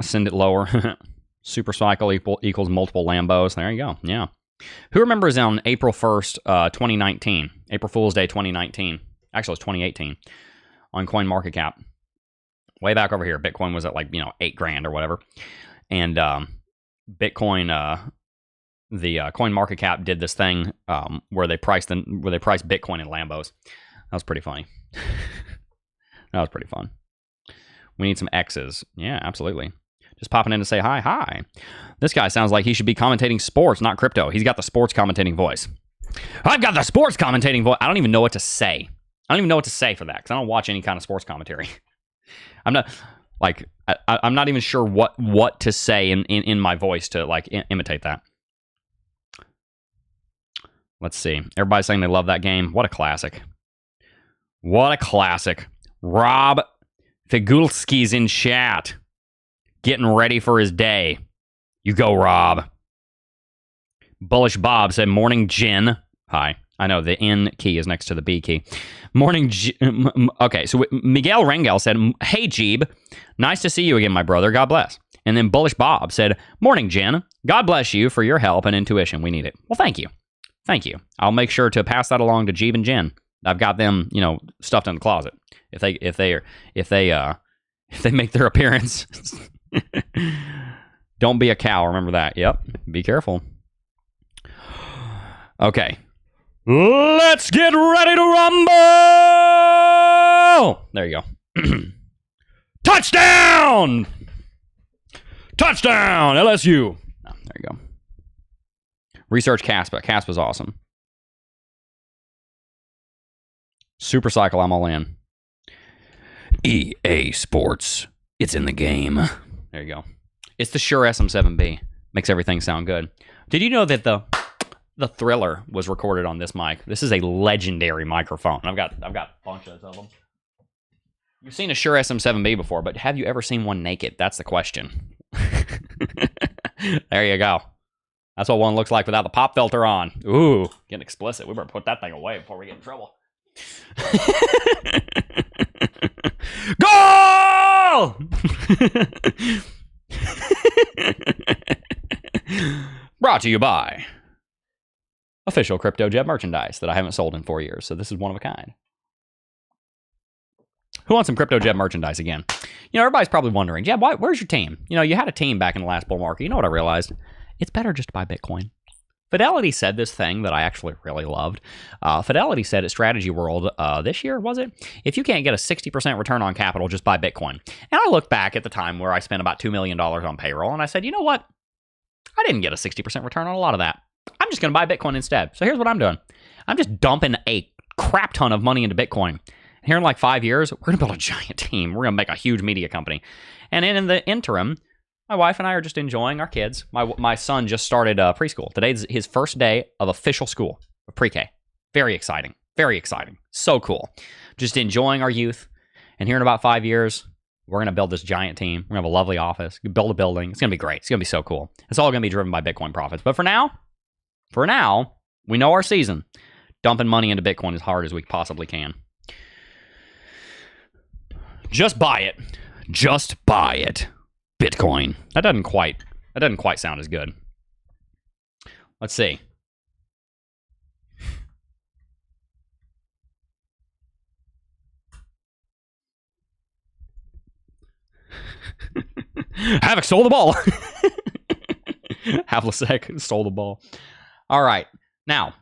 Speaker 2: Send it lower. Super cycle equals multiple Lambos. There you go. Yeah. Who remembers on April 1st, 2019, April Fool's Day 2019, actually it's 2018, on CoinMarketCap. Way back over here, Bitcoin was at like, $8,000 or whatever. And Bitcoin, the CoinMarketCap did this thing where they priced Bitcoin in Lambos. That was pretty funny. That was pretty fun. We need some X's. Yeah, absolutely. Just popping in to say hi. Hi. This guy sounds like he should be commentating sports, not crypto. He's got the sports commentating voice. I've got the sports commentating voice. I don't even know what to say. I don't even know what to say for that because I don't watch any kind of sports commentary. I'm not I'm not even sure what to say in my voice to imitate that. Let's see. Everybody's saying they love that game. What a classic. What a classic. Rob Figulski's in chat. Getting ready for his day. You go, Rob. Bullish Bob said, morning, Jen. Hi. I know the N key is next to the B key. Morning. Okay, so Miguel Rangel said, hey, Jeeb. Nice to see you again, my brother. God bless. And then Bullish Bob said, morning, Jen. God bless you for your help and intuition. We need it. Well, thank you. Thank you. I'll make sure to pass that along to Jeeb and Jen. I've got them, stuffed in the closet. If they make their appearance. Don't be a cow. Remember that. Yep. Be careful. Okay. Let's get ready to rumble! There you go. Touchdown! Touchdown! LSU! Oh, there you go. Research CASHBACK. CASHBACK's awesome. Super Cycle, I'm all in. EA Sports. It's in the game. There you go. It's the Shure SM7B. Makes everything sound good. Did you know that the Thriller was recorded on this mic? This is a legendary microphone. I've got bunches of them. You've seen a Shure SM7B before, but have you ever seen one naked? That's the question. There you go. That's what one looks like without the pop filter on. Ooh, getting explicit. We better put that thing away before we get in trouble. Goal! Brought to you by official CryptoJet merchandise that I haven't sold in 4 years, so this is one of a kind. Who wants some Crypto Jeb merchandise again? Everybody's probably wondering, Jeb, where's your team? You had a team back in the last bull market. You know what I realized? It's better just to buy Bitcoin. Fidelity said this thing that I actually really loved. Fidelity said at Strategy World this year, was it? If you can't get a 60% return on capital, just buy Bitcoin. And I looked back at the time where I spent about $2 million on payroll, and I said, you know what? I didn't get a 60% return on a lot of that. I'm just going to buy Bitcoin instead. So here's what I'm doing. I'm just dumping a crap ton of money into Bitcoin. Here in like 5 years, we're going to build a giant team. We're going to make a huge media company. And in the interim, my wife and I are just enjoying our kids. My son just started preschool. Today's his first day of official school, pre-K. Very exciting. Very exciting. So cool. Just enjoying our youth. And here in about 5 years, we're going to build this giant team. We're going to have a lovely office, build a building. It's going to be great. It's going to be so cool. It's all going to be driven by Bitcoin profits. But for now, we know our season. Dumping money into Bitcoin as hard as we possibly can. Just buy it. Just buy it. Bitcoin. That doesn't quite sound as good. Let's see. Havoc stole the ball. Havlicek stole the ball. All right. Now,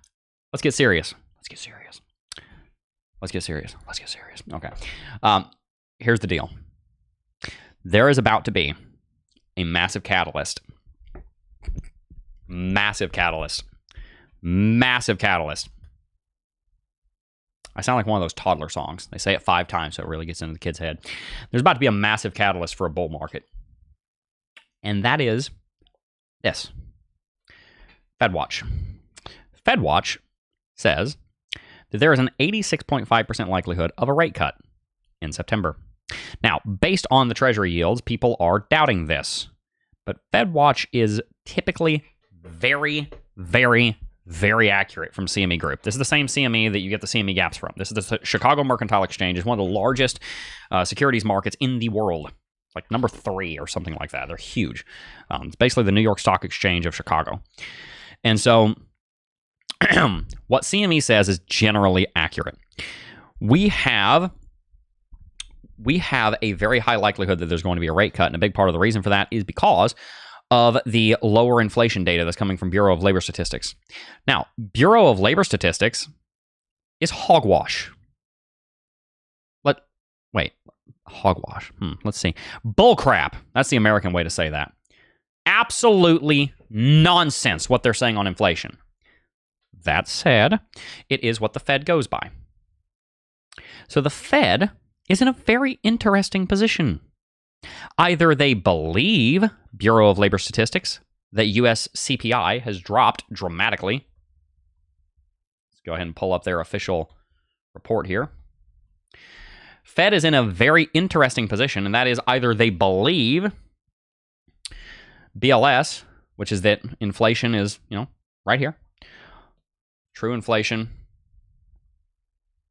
Speaker 2: let's get serious. Okay. Here's the deal. There is about to be a massive catalyst. Massive catalyst. I sound like one of those toddler songs. They say it 5 times, so it really gets into the kid's head. There's about to be a massive catalyst for a bull market. And that is this. FedWatch. FedWatch says that there is an 86.5% likelihood of a rate cut in September. Now, based on the Treasury yields, people are doubting this. But FedWatch is typically very, very, very accurate from CME Group. This is the same CME that you get the CME gaps from. This is the Chicago Mercantile Exchange. It's one of the largest securities markets in the world. Like number 3 or something like that. They're huge. It's basically the New York Stock Exchange of Chicago. And so what CME says is generally accurate. We have a very high likelihood that there's going to be a rate cut, and a big part of the reason for that is because of the lower inflation data that's coming from Bureau of Labor Statistics. Now, Bureau of Labor Statistics is hogwash. Hogwash. Let's see. Bullcrap. That's the American way to say that. Absolutely nonsense what they're saying on inflation. That said, it is what the Fed goes by. So the Fed is in a very interesting position. Either they believe Bureau of Labor Statistics that U.S. CPI has dropped dramatically. Let's go ahead and pull up their official report here. Fed is in a very interesting position, and that is either they believe BLS, which is that inflation is, right here. True inflation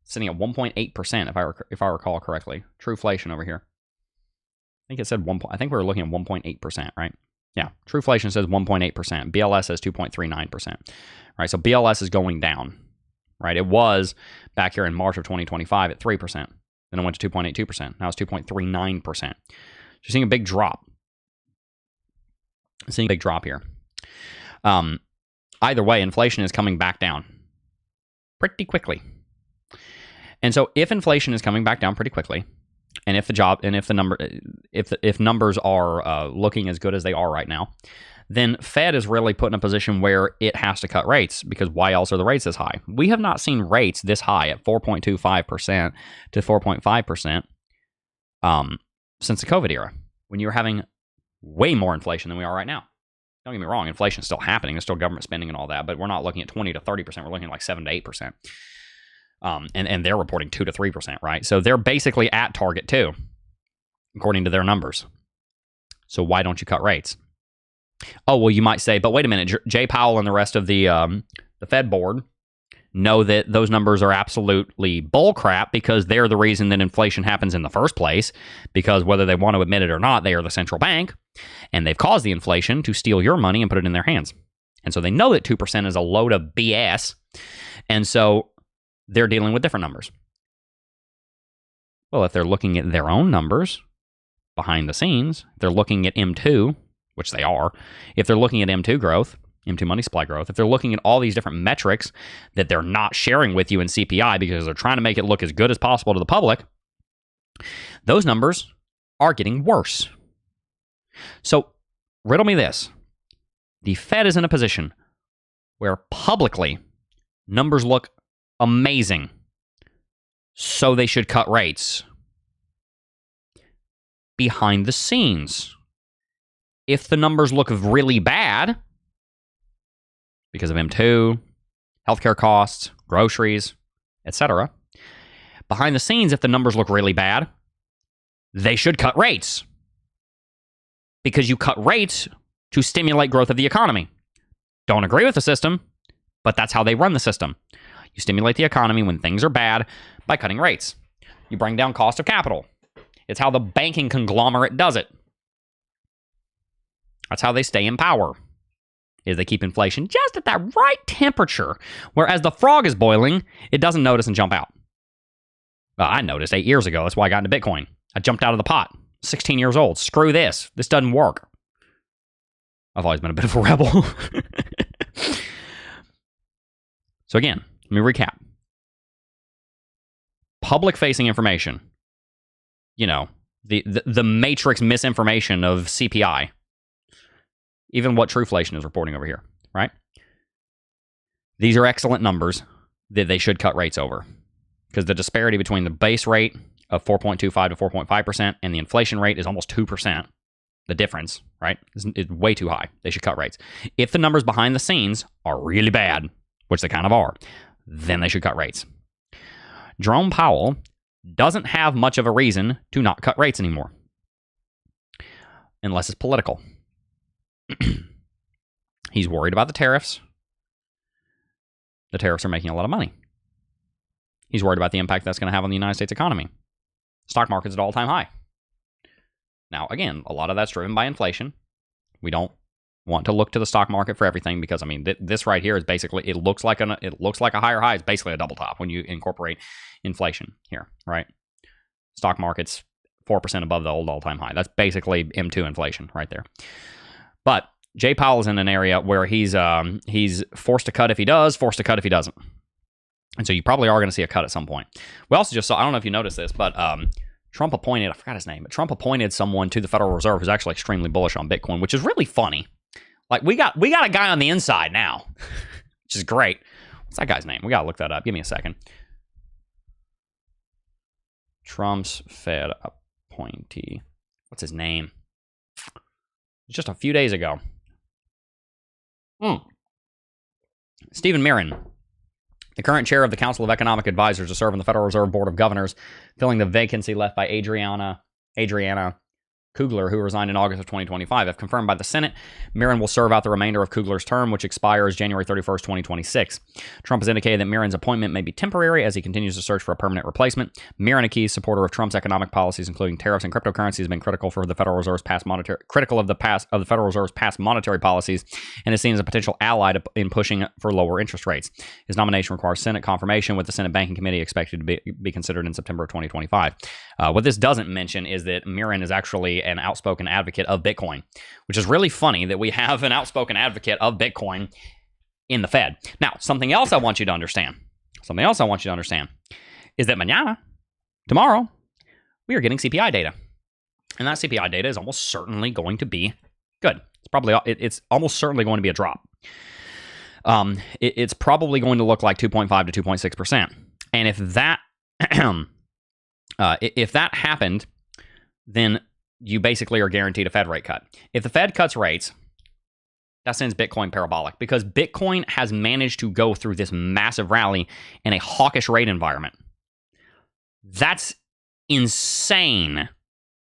Speaker 2: sitting at 1.8%, if I recall correctly. Trueflation over here. I think it said I think we were looking at 1.8%, right? Yeah. Trueflation says 1.8%. BLS says 2.39%. Right. So BLS is going down. Right. It was back here in March of 2025 at 3%. Then it went to 2.82%. Now it's 2.39%. So you're seeing a big drop. Seeing a big drop here. Either way, inflation is coming back down pretty quickly. And so if inflation is coming back down pretty quickly, and if if numbers are looking as good as they are right now, then Fed is really put in a position where it has to cut rates, because why else are the rates this high? We have not seen rates this high at 4.25% to 4.5% since the COVID era, when you were having way more inflation than we are right now. Don't get me wrong, inflation's still happening. There's still government spending and all that, but we're not looking at 20 to 30%. We're looking at like 7 to 8%. And they're reporting 2 to 3%, right? So they're basically at target too, according to their numbers. So why don't you cut rates? Oh, well, you might say, but wait a minute, Jay Powell and the rest of the Fed board know that those numbers are absolutely bullcrap, because they're the reason that inflation happens in the first place, because whether they want to admit it or not, they are the central bank, and they've caused the inflation to steal your money and put it in their hands. And so they know that 2% is a load of BS, and so they're dealing with different numbers. Well, if they're looking at their own numbers behind the scenes, if they're looking at M2, which they are, if they're looking at M2 growth, M2 money supply growth, if they're looking at all these different metrics that they're not sharing with you in CPI because they're trying to make it look as good as possible to the public, those numbers are getting worse. So, riddle me this. The Fed is in a position where publicly numbers look amazing, so they should cut rates. Behind the scenes, if the numbers look really bad because of M2, healthcare costs, groceries, etc., behind the scenes, if the numbers look really bad, they should cut rates. Because you cut rates to stimulate growth of the economy. Don't agree with the system, but that's how they run the system. You stimulate the economy when things are bad by cutting rates. You bring down cost of capital. It's how the banking conglomerate does it. That's how they stay in power, is they keep inflation just at that right temperature, where as the frog is boiling, it doesn't notice and jump out. Well, I noticed 8 years ago. That's why I got into Bitcoin. I jumped out of the pot. 16 years old. Screw this. This doesn't work. I've always been a bit of a rebel. So again, let me recap. Public-facing information. You know, the matrix misinformation of CPI. Even what Trueflation is reporting over here, right? These are excellent numbers that they should cut rates over. Because the disparity between the base rate of 4.25 to 4.5% and the inflation rate is almost 2%. The difference, right, is way too high. They should cut rates. If the numbers behind the scenes are really bad, which they kind of are, then they should cut rates. Jerome Powell doesn't have much of a reason to not cut rates anymore. Unless it's political. He's worried about the tariffs. The tariffs are making a lot of money. He's worried about the impact that's going to have on the United States economy. Stock market's at all-time high. Now, again, a lot of that's driven by inflation. We don't want to look to the stock market for everything because, I mean, this right here is basically, it looks like a higher high. It's basically a double top when you incorporate inflation here, right? Stock market's 4% above the old all-time high. That's basically M2 inflation right there. But Jay Powell's in an area where he's forced to cut if he does, forced to cut if he doesn't. And so you probably are going to see a cut at some point. We also just saw, I don't know if you noticed this, but Trump appointed, I forgot his name, but Trump appointed someone to the Federal Reserve who's actually extremely bullish on Bitcoin, which is really funny. Like, we got a guy on the inside now, which is great. What's that guy's name? We got to look that up. Give me a second. Trump's Fed appointee. What's his name? Just a few days ago. Stephen Mirren, the current chair of the Council of Economic Advisors to serve on the Federal Reserve Board of Governors, filling the vacancy left by Adriana Kugler, who resigned in August of 2025. If confirmed by the Senate, Mirren will serve out the remainder of Kugler's term, which expires January 31st, 2026. Trump has indicated that Mirren's appointment may be temporary as he continues to search for a permanent replacement. Mirren, a key supporter of Trump's economic policies, including tariffs and cryptocurrency, has been critical of the Federal Reserve's past monetary policies, and is seen as a potential ally in pushing for lower interest rates. His nomination requires Senate confirmation, with the Senate Banking Committee expected to be considered in September of 2025. What this doesn't mention is that Mirren is actually an outspoken advocate of Bitcoin, which is really funny that we have an outspoken advocate of Bitcoin in the Fed. Now, something else I want you to understand is that tomorrow, we are getting CPI data. And that CPI data is almost certainly going to be good. It's almost certainly going to be a drop. It's probably going to look like 2.5 to 2.6%. And if that happened, then you basically are guaranteed a Fed rate cut. If the Fed cuts rates, that sends Bitcoin parabolic, because Bitcoin has managed to go through this massive rally in a hawkish rate environment. That's insane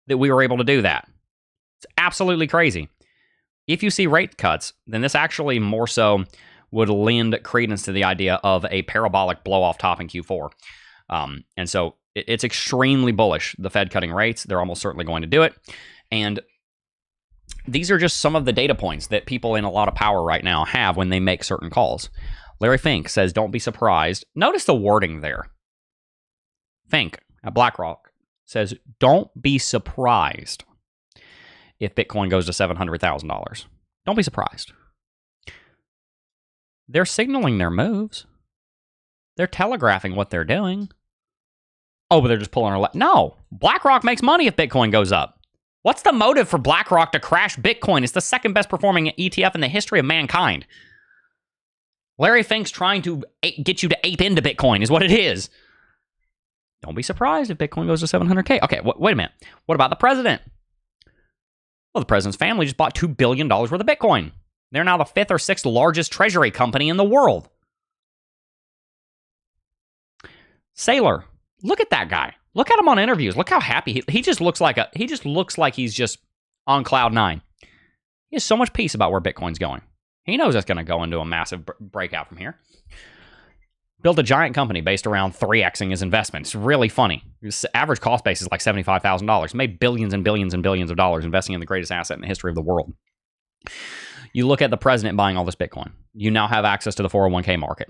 Speaker 2: that we were able to do that. It's absolutely crazy. If you see rate cuts, then this actually more so would lend credence to the idea of a parabolic blow-off top in Q4. And so it's extremely bullish, the Fed cutting rates. They're almost certainly going to do it. And these are just some of the data points that people in a lot of power right now have when they make certain calls. Larry Fink says, don't be surprised. Notice the wording there. Fink at BlackRock says, don't be surprised if Bitcoin goes to $700,000. Don't be surprised. They're signaling their moves. They're telegraphing what they're doing. Oh, but they're just pulling our leg. No, BlackRock makes money if Bitcoin goes up. What's the motive for BlackRock to crash Bitcoin? It's the second best performing ETF in the history of mankind. Larry Fink's trying to get you to ape into Bitcoin is what it is. Don't be surprised if Bitcoin goes to 700K. Okay, wait a minute. What about the president? Well, the president's family just bought $2 billion worth of Bitcoin. They're now the 5th or 6th largest treasury company in the world. Saylor, look at that guy. Look at him on interviews. Look how happy he just looks like he's just on cloud nine. He has so much peace about where Bitcoin's going. He knows it's going to go into a massive breakout from here. Built a giant company based around 3xing his investment. It's really funny. His average cost base is like $75,000. Made billions and billions and billions of dollars investing in the greatest asset in the history of the world. You look at the president buying all this Bitcoin. You now have access to the 401k market.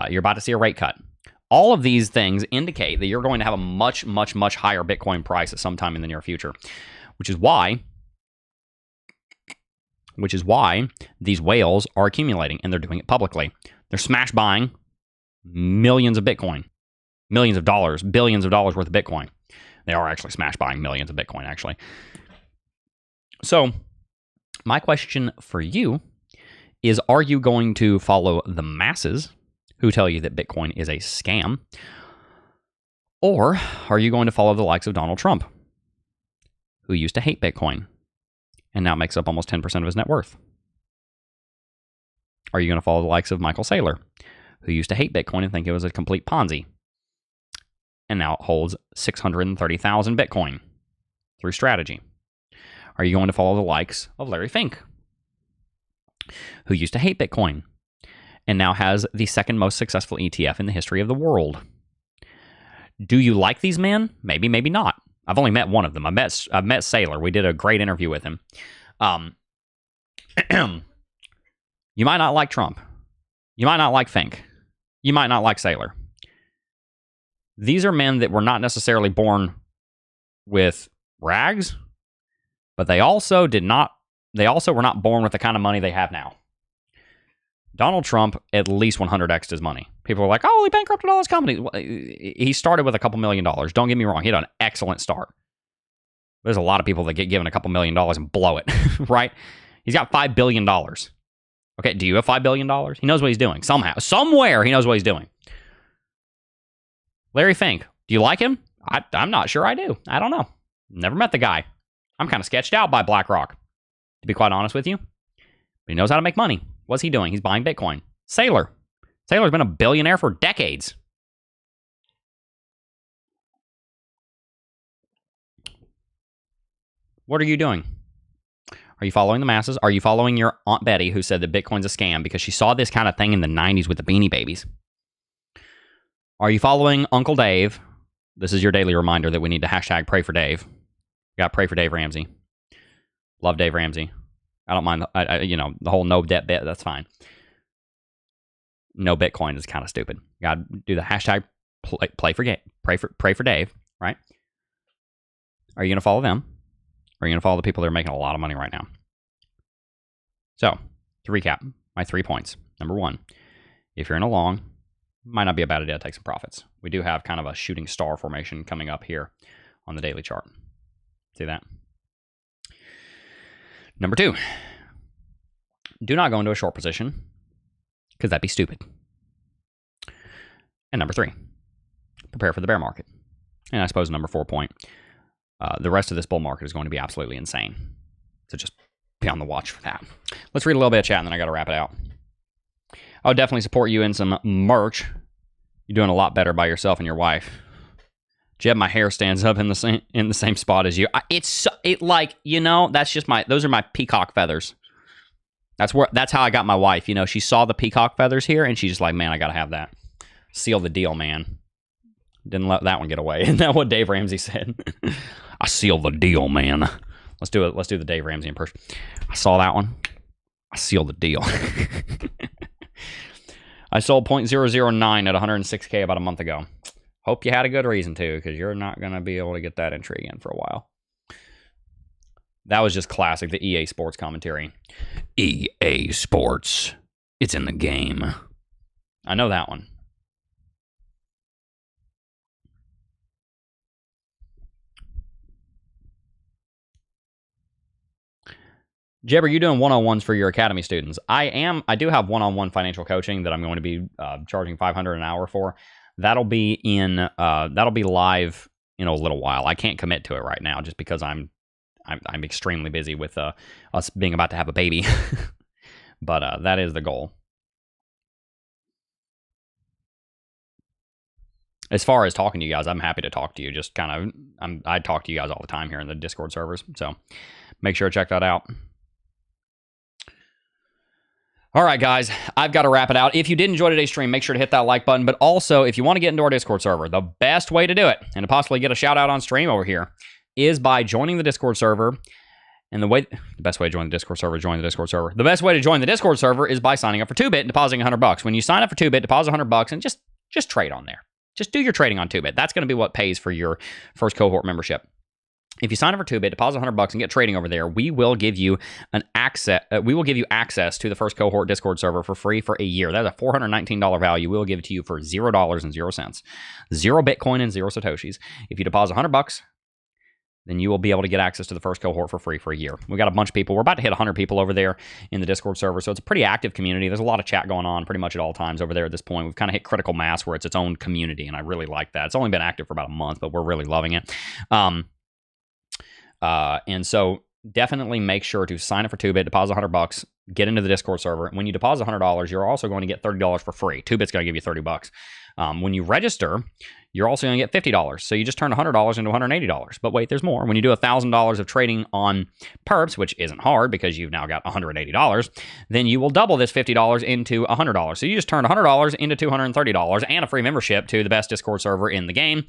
Speaker 2: You're about to see a rate cut. All of these things indicate that you're going to have a much, much, much higher Bitcoin price at some time in the near future, which is why these whales are accumulating, and they're doing it publicly. They're smash buying millions of Bitcoin, millions of dollars, billions of dollars worth of Bitcoin. They are actually smash buying millions of Bitcoin, actually. So my question for you is, are you going to follow the masses who tell you that Bitcoin is a scam? Or are you going to follow the likes of Donald Trump, who used to hate Bitcoin and now makes up almost 10% of his net worth? Are you going to follow the likes of Michael Saylor, who used to hate Bitcoin and think it was a complete Ponzi, and now holds 630,000 Bitcoin through strategy? Are you going to follow the likes of Larry Fink, who used to hate Bitcoin and now has the second most successful ETF in the history of the world? Do you like these men? Maybe, maybe not. I've only met one of them. I've met Saylor. We did a great interview with him. You might not like Trump. You might not like Fink. You might not like Saylor. These are men that were not necessarily born with rags, but they also were not born with the kind of money they have now. Donald Trump at least 100x'd his money. People are like, oh, he bankrupted all his companies. Well, he started with a couple $1 million. Don't get me wrong. He had an excellent start. There's a lot of people that get given a couple $1 million and blow it, right? He's got $5 billion. Okay, do you have $5 billion? He knows what he's doing. Somehow, somewhere, he knows what he's doing. Larry Fink, do you like him? I'm not sure I do. I don't know. Never met the guy. I'm kind of sketched out by BlackRock, to be quite honest with you. But he knows how to make money. What's he doing? He's buying Bitcoin. Saylor's been a billionaire for decades. What are you doing? Are you following the masses? Are you following your Aunt Betty, who said that Bitcoin's a scam because she saw this kind of thing in the 90s with the Beanie Babies? Are you following Uncle Dave? This is your daily reminder that we need to hashtag pray for Dave. You got to pray for Dave Ramsey. Love Dave Ramsey. I don't mind, the whole no debt bit. That's fine. No Bitcoin is kind of stupid. You got to do the hashtag pray for Dave, right? Are you going to follow them? Or are you going to follow the people that are making a lot of money right now? So, to recap, my 3 points. Number 1, if you're in a long, might not be a bad idea to take some profits. We do have kind of a shooting star formation coming up here on the daily chart. See that? Number 2, do not go into a short position because that'd be stupid. And number 3, prepare for the bear market. And I suppose number 4 point, the rest of this bull market is going to be absolutely insane. So just be on the watch for that. Let's read a little bit of chat and then I got to wrap it out. I would definitely support you in some merch. You're doing a lot better by yourself and your wife. Jeb, my hair stands up in the same spot as you. That's just those are my peacock feathers. That's how I got my wife. She saw the peacock feathers here and she's just like, man, I gotta have that. Seal the deal, man. Didn't let that one get away. Isn't that what Dave Ramsey said? I seal the deal, man. Let's do it. Let's do the Dave Ramsey impression. I saw that one. I sealed the deal. I sold 0.009 at 106K about a month ago. Hope you had a good reason to, because you're not going to be able to get that entry again for a while. That was just classic, the EA Sports commentary. EA Sports. It's in the game. I know that one. Jeb, are you doing one-on-ones for your academy students? I am. I do have one-on-one financial coaching that I'm going to be charging $500 an hour for. That'll be live in a little while. I can't commit to it right now just because I'm extremely busy with us being about to have a baby. But that is the goal. As far as talking to you guys, I'm happy to talk to you. Just kind of, I talk to you guys all the time here in the Discord servers. So make sure to check that out. All right, guys, I've got to wrap it out. If you did enjoy today's stream, make sure to hit that like button. But also, if you want to get into our Discord server, the best way to do it, and to possibly get a shout out on stream over here, is by joining the Discord server. And the best way to join the Discord server, join the Discord server. The best way to join the Discord server is by signing up for 2bit and depositing $100. When you sign up for 2bit, deposit $100 and just trade on there. Just do your trading on 2bit. That's going to be what pays for your first cohort membership. If you sign up for 2bit, deposit $100 and get trading over there, we will give you access to the first cohort Discord server for free for a year. That's a $419 value. We'll give it to you for $0.00. 0 Bitcoin and 0 Satoshis. If you deposit $100, then you will be able to get access to the first cohort for free for a year. We've got a bunch of people. We're about to hit 100 people over there in the Discord server, so it's a pretty active community. There's a lot of chat going on pretty much at all times over there at this point. We've kind of hit critical mass where it's its own community, and I really like that. It's only been active for about a month, but we're really loving it. And so definitely make sure to sign up for 2bit, deposit $100, get into the Discord server. When you deposit $100, you're also going to get $30 for free. 2bit's going to give you $30. When you register, you're also going to get $50. So you just turn $100 into $180. But wait, there's more. When you do $1,000 of trading on perps, which isn't hard because you've now got $180, then you will double this $50 into $100. So you just turned $100 into $230 and a free membership to the best Discord server in the game,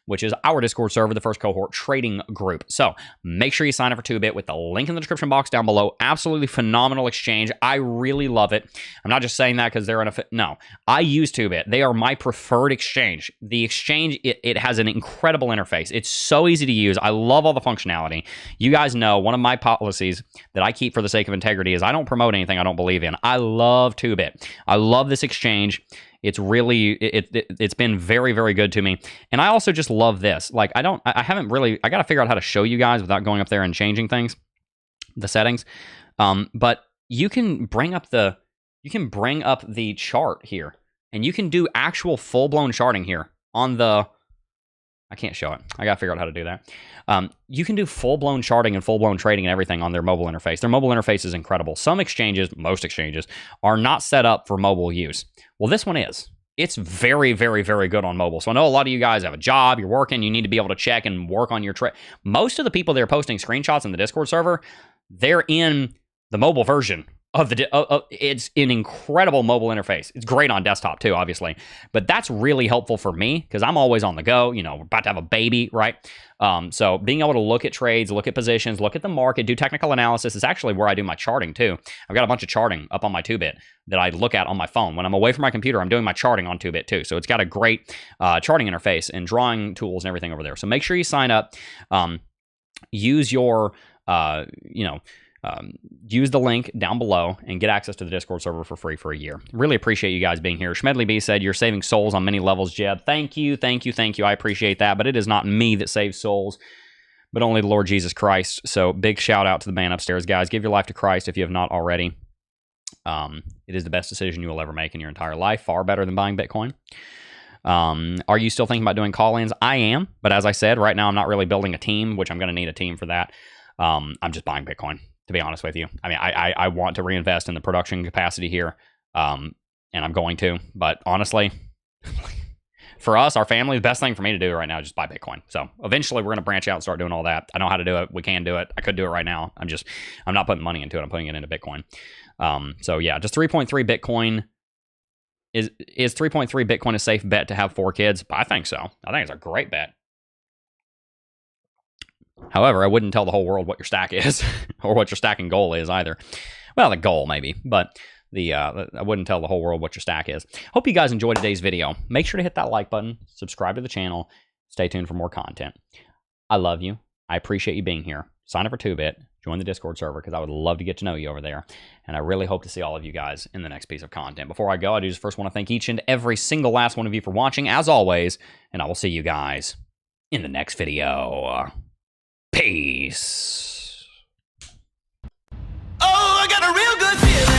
Speaker 2: which is our Discord server, the first cohort trading group. So make sure you sign up for 2bit with the link in the description box down below. Absolutely phenomenal exchange. I really love it. I'm not just saying that because they're no, I use 2bit. They are my preferred exchange. The exchange, it has an incredible interface. It's so easy to use. I love all the functionality. You guys know one of my policies that I keep for the sake of integrity is I don't promote anything I don't believe in. I love 2bit. I love this exchange. It's really, it's been very, very good to me. And I also just love this. Like, I got to figure out how to show you guys without going up there and changing things, the settings. But you can bring up the chart here, and you can do actual full-blown charting here on the, I can't show it. I got to figure out how to do that. You can do full-blown charting and full-blown trading and everything on their mobile interface. Their mobile interface is incredible. Most exchanges, are not set up for mobile use. Well, this one is. It's very, very, very good on mobile. So I know a lot of you guys have a job, you're working, you need to be able to check and work on your trade. Most of the people that are posting screenshots in the Discord server, they're in the mobile version of it's an incredible mobile interface. It's great on desktop too, obviously, but that's really helpful for me because I'm always on the go. You know, we're about to have a baby, right? So being able to look at trades, look at positions, look at the market, do technical analysis is actually where I do my charting too. I've got a bunch of charting up on my 2bit that I look at on my phone. When I'm away from my computer, I'm doing my charting on 2bit too. So it's got a great charting interface and drawing tools and everything over there. So make sure you sign up. Use your, use the link down below and get access to the Discord server for free for a year. Really appreciate you guys being here. Schmedley B said, you're saving souls on many levels, Jeb. Thank you, thank you, thank you. I appreciate that, but it is not me that saves souls, but only the Lord Jesus Christ. So big shout out to the man upstairs, guys. Give your life to Christ if you have not already. It is the best decision you will ever make in your entire life. Far better than buying Bitcoin. Are you still thinking about doing call-ins? I am, but as I said, right now I'm not really building a team, which I'm going to need a team for that. I'm just buying Bitcoin, to be honest with you. I mean, I want to reinvest in the production capacity here, and I'm going to. But honestly, for us, our family, the best thing for me to do right now is just buy Bitcoin. So eventually we're going to branch out and start doing all that. I know how to do it. We can do it. I could do it right now. I'm not putting money into it. I'm putting it into Bitcoin. So yeah, just 3.3 Bitcoin. Is 3.3 Bitcoin a safe bet to have 4 kids? I think so. I think it's a great bet. However, I wouldn't tell the whole world what your stack is or what your stacking goal is either. Well, the goal maybe, but I wouldn't tell the whole world what your stack is. Hope you guys enjoyed today's video. Make sure to hit that like button, subscribe to the channel, stay tuned for more content. I love you. I appreciate you being here. Sign up for 2-Bit, join the Discord server because I would love to get to know you over there. And I really hope to see all of you guys in the next piece of content. Before I go, I do just first want to thank each and every single last one of you for watching, as always, and I will see you guys in the next video. Peace.
Speaker 1: Oh, I got a real good feeling.